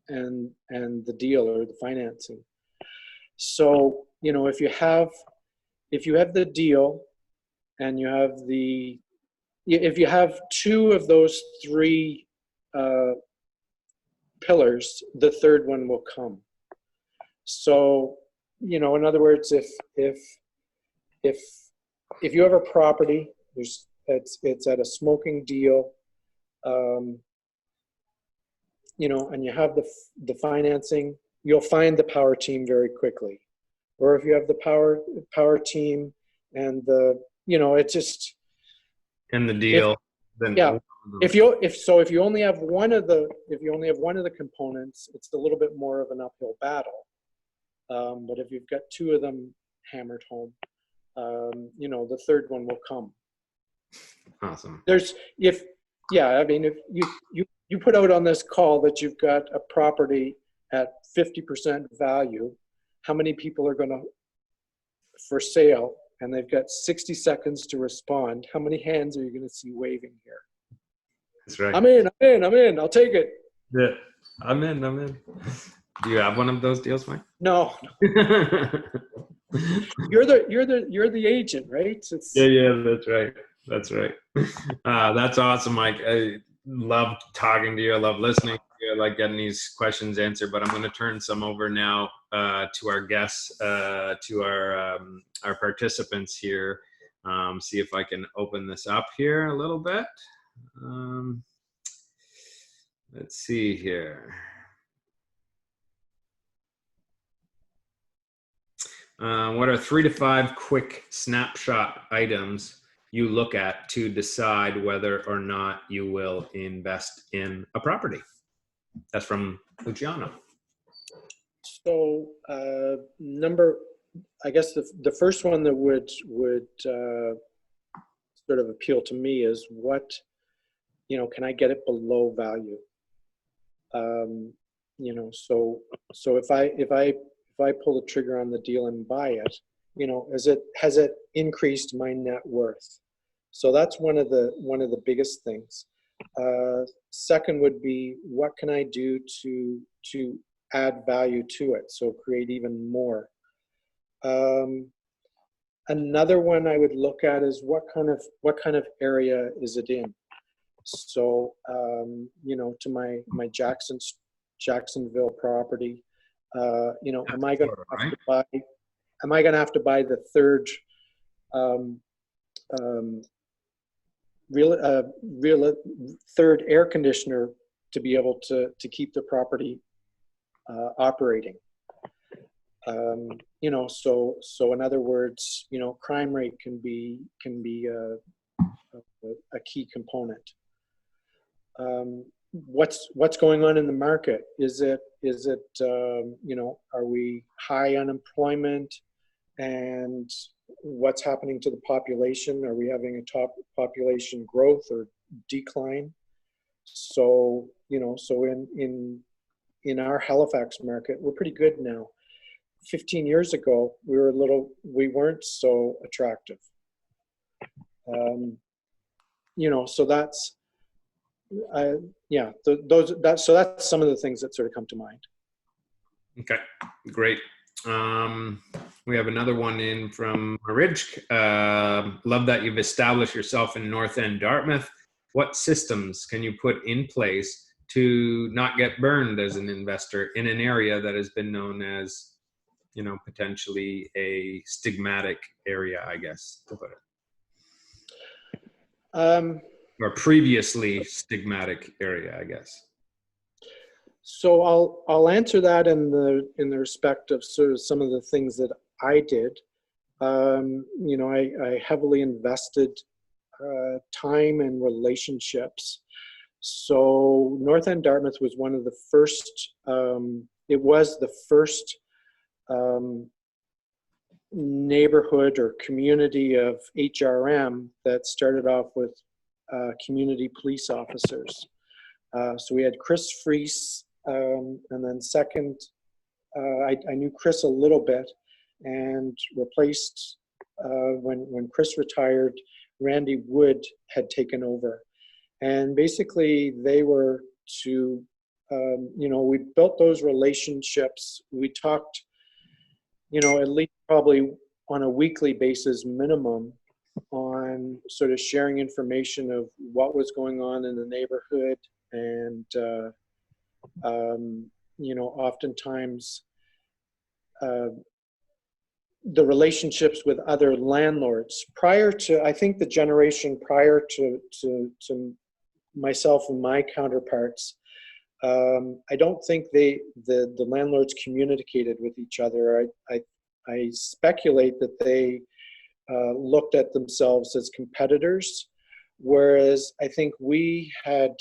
the deal, or the financing. So if you have the deal, and if you have two of those three pillars, the third one will come. So in other words, if you have a property, it's at a smoking deal, and you have the financing, you'll find the power team very quickly. Or if you have the power team and it's just And the deal. Then yeah. If you only have one of the components, it's a little bit more of an uphill battle. But if you've got two of them hammered home, the third one will come. Awesome. If you put out on this call that you've got a property at 50% value, how many people are going to for sale, and they've got 60 seconds to respond? How many hands are you going to see waving here? That's right. I'm in. I'll take it. Yeah, I'm in. Do you have one of those deals, Mike? No. You're the agent, right? Yeah, that's right. That's awesome, Mike. I love talking to you. I love listening to you. I like getting these questions answered. But I'm going to turn some over now to our guests, to our participants here. See if I can open this up here a little bit. Let's see here. What are 3 to 5 quick snapshot items you look at to decide whether or not you will invest in a property? That's from Luciano. So I guess the first one that would sort of appeal to me is what, can I get it below value? So if I pull the trigger on the deal and buy it, has it increased my net worth? So that's one of the biggest things. Second would be, what can I do to add value to it? So create even more. Another one I would look at is what kind of area is it in? So, to my Jacksonville property, am I going to have to buy? Am I going to have to buy the third um, um, third air conditioner to be able to keep the property operating? So in other words, crime rate can be a key component. What's going on in the market? Is it are we high unemployment, and what's happening to the population? Are we having a top population growth or decline? So in our Halifax market, we're pretty good now. 15 years ago, we weren't so attractive. So that's, so that's some of the things that sort of come to mind. Okay, great. We have another one in from Ridge. Love that you've established yourself in North End Dartmouth. What systems can you put in place to not get burned as an investor in an area that has been known as, potentially a stigmatic area, I guess, to put it? Or previously stigmatic area, I guess. So I'll answer that in the respect of sort of some of the things that I did. I heavily invested time and relationships. So North End Dartmouth was one of the first. It was the first neighborhood or community of HRM that started off with community police officers. So we had Chris Freese, and then second, I knew Chris a little bit, and replaced, when Chris retired, Randy Wood had taken over. And basically they were to, we built those relationships. We talked, at least probably on a weekly basis minimum, on sort of sharing information of what was going on in the neighborhood. And, oftentimes the relationships with other landlords prior to, I think the generation prior to myself and my counterparts, I don't think the landlords communicated with each other. I speculate that they looked at themselves as competitors, whereas I think we had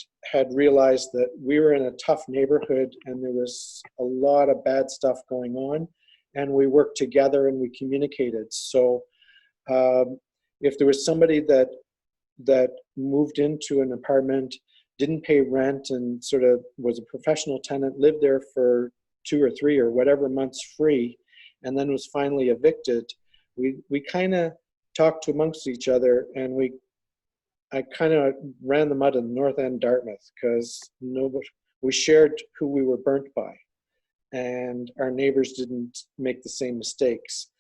realized that we were in a tough neighborhood and there was a lot of bad stuff going on, and we worked together and we communicated. So if there was somebody that moved into an apartment, didn't pay rent, and sort of was a professional tenant, lived there for 2 or 3 or whatever months free, and then was finally evicted, we kind of talked amongst each other, and I kind of ran them out of North End Dartmouth, because we shared who we were burnt by, and our neighbors didn't make the same mistakes.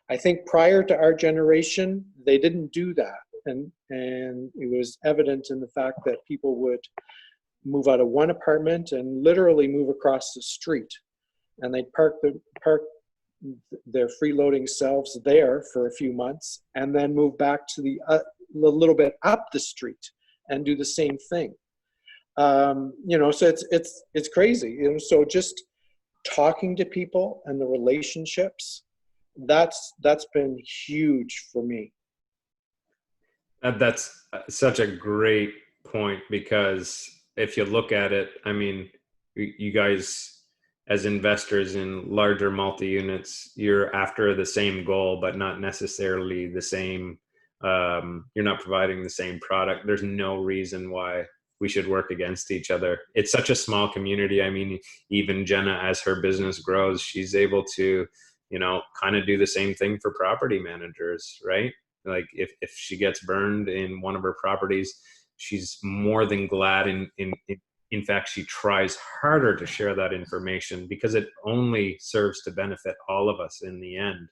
I think prior to our generation, they didn't do that. And it was evident in the fact that people would move out of one apartment and literally move across the street, and they'd park their freeloading selves there for a few months, and then move back to a little bit up the street and do the same thing. So it's crazy. So just talking to people and the relationships, that's been huge for me. That's such a great point, because if you look at it, I mean, you guys as investors in larger multi-units, you're after the same goal, but not necessarily the same, you're not providing the same product. There's no reason why we should work against each other. It's such a small community. I mean, even Jenna, as her business grows, she's able to, kind of do the same thing for property managers, right? Like if she gets burned in one of her properties, she's more than glad. In fact, she tries harder to share that information because it only serves to benefit all of us in the end.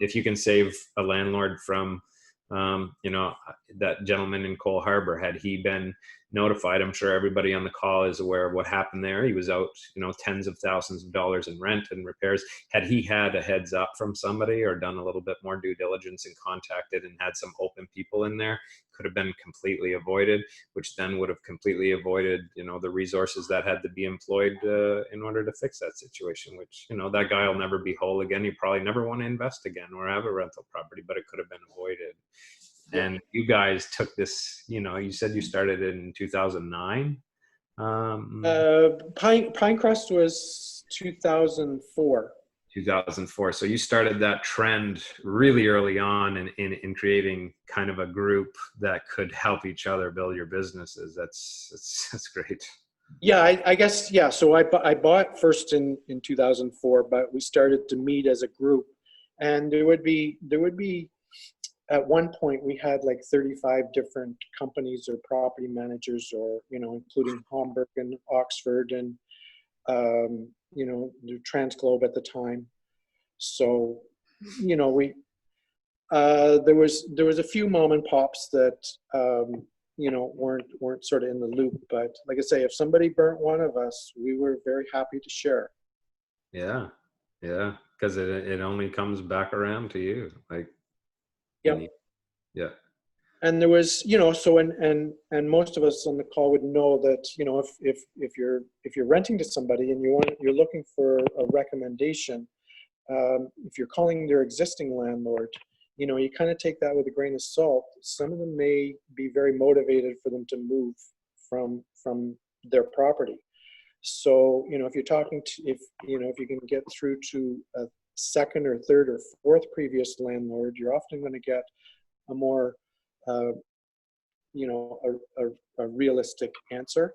If you can save a landlord from, that gentleman in Cole Harbor, had he been notified, I'm sure everybody on the call is aware of what happened there. He was out, tens of thousands of dollars in rent and repairs. Had he had a heads up from somebody or done a little bit more due diligence and contacted and had some open people in there, could have been completely avoided, which then would have completely avoided, the resources that had to be employed in order to fix that situation, which, that guy will never be whole again. He probably never want to invest again or have a rental property, but it could have been avoided. And you guys took this, you said you started in 2009. Pinecrest was 2004. 2004. So you started that trend really early on in creating kind of a group that could help each other build your businesses. That's great. Yeah, I guess, yeah. So I bought first in 2004, but we started to meet as a group, and there would be at one point we had like 35 different companies or property managers, or including Hamburg and Oxford and the Transglobe at the time. So we there was a few mom and pops that weren't sort of in the loop, but like I say, if somebody burnt one of us, we were very happy to share. Yeah, because it only comes back around to you, like. Yeah. Yeah. And there was, so and most of us on the call would know that, if you're renting to somebody and you're looking for a recommendation, if you're calling their existing landlord, you kind of take that with a grain of salt. Some of them may be very motivated for them to move from their property. So, if you're talking to, if you can get through to a second or third or fourth previous landlord, you're often going to get a more, a realistic answer.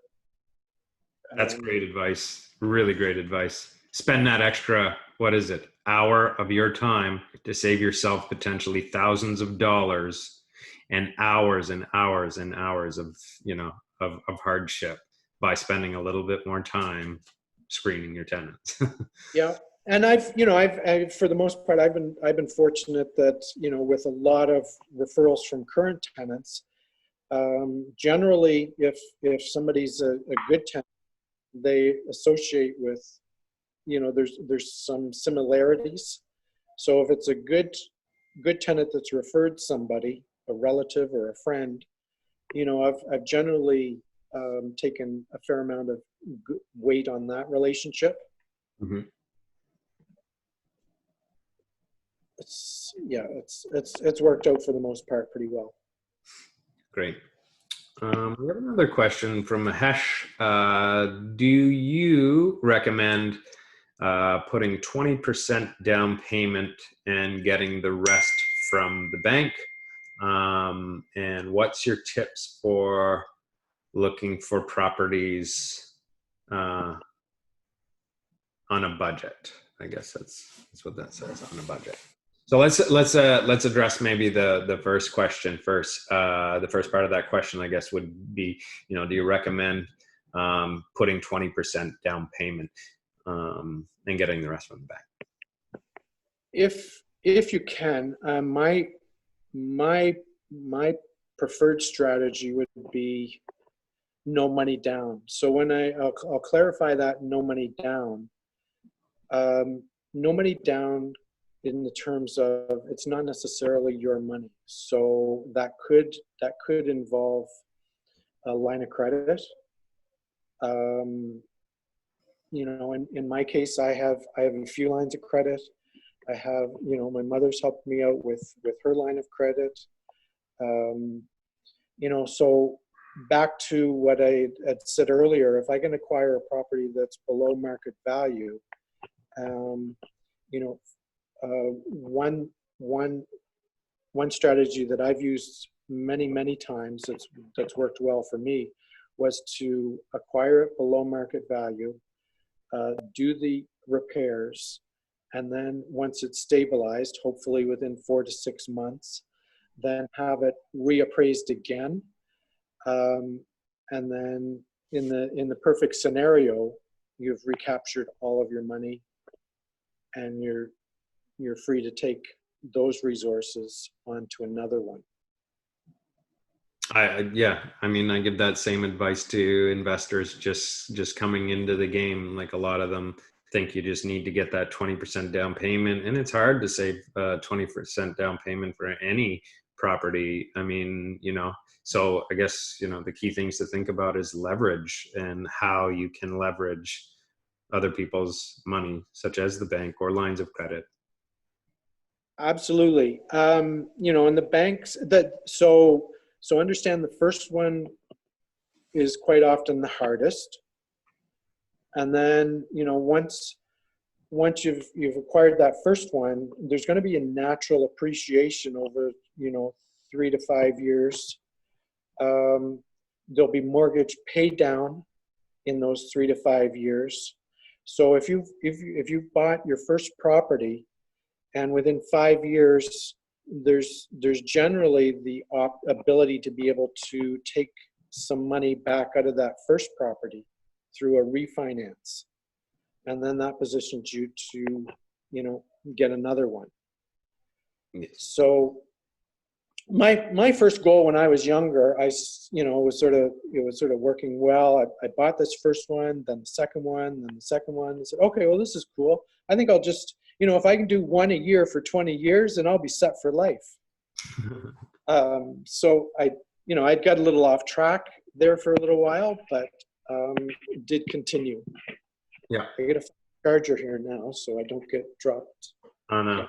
That's great advice. Really great advice. Spend that extra, what is it, hour of your time to save yourself potentially thousands of dollars and hours and hours and hours of, of hardship by spending a little bit more time screening your tenants. Yeah. And I've for the most part, I've been fortunate that, with a lot of referrals from current tenants, generally, if somebody's a good tenant, they associate with, there's some similarities. So if it's a good tenant that's referred somebody, a relative or a friend, I've generally taken a fair amount of weight on that relationship. Mm-hmm. It's worked out for the most part pretty well. Great. We have another question from Mahesh. Do you recommend putting 20% down payment and getting the rest from the bank? And what's your tips for looking for properties on a budget? I guess that's what that says, on a budget. So let's address maybe the first question first. The first part of that question, I guess, would be, do you recommend putting 20% down payment and getting the rest from the bank? If you can, my preferred strategy would be no money down. So when I'll clarify that no money down. No money down in the terms of, it's not necessarily your money. So that could involve a line of credit. In my case, I have a few lines of credit. I have, my mother's helped me out with her line of credit. So back to what I had said earlier, if I can acquire a property that's below market value, one strategy that I've used many times that's worked well for me was to acquire it below market value, do the repairs, and then once it's stabilized, hopefully within 4 to 6 months, then have it reappraised again. And then in the perfect scenario, you've recaptured all of your money and you're free to take those resources onto another one. Yeah, I mean, I give that same advice to investors just coming into the game. Like, a lot of them think you just need to get that 20% down payment, and it's hard to save 20% down payment for any property. I mean, so I guess, the key things to think about is leverage and how you can leverage other people's money, such as the bank or lines of credit. Absolutely. And the banks so understand the first one is quite often the hardest. And then, once you've acquired that first one, there's going to be a natural appreciation over, 3 to 5 years. There'll be mortgage paid down in those 3 to 5 years. So if you've bought your first property and within 5 years, there's generally the ability to be able to take some money back out of that first property through a refinance. And then that positions you to, get another one. Yes. So my first goal when I was younger, it was sort of working well. I bought this first one, then the second one, then the second one. I said, okay, well, this is cool. I think I'll just, if I can do one a year for 20 years, then I'll be set for life. So I got a little off track there for a little while, but did continue. Yeah. I get a charger here now, so I don't get dropped. I know.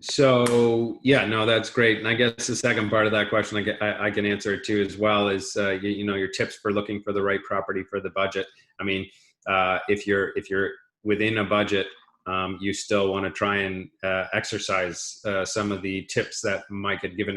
So yeah, no, that's great. And I guess the second part of that question, I can answer it too as well, is your tips for looking for the right property for the budget. I mean, if you're within a budget, you still want to try and exercise some of the tips that Mike had given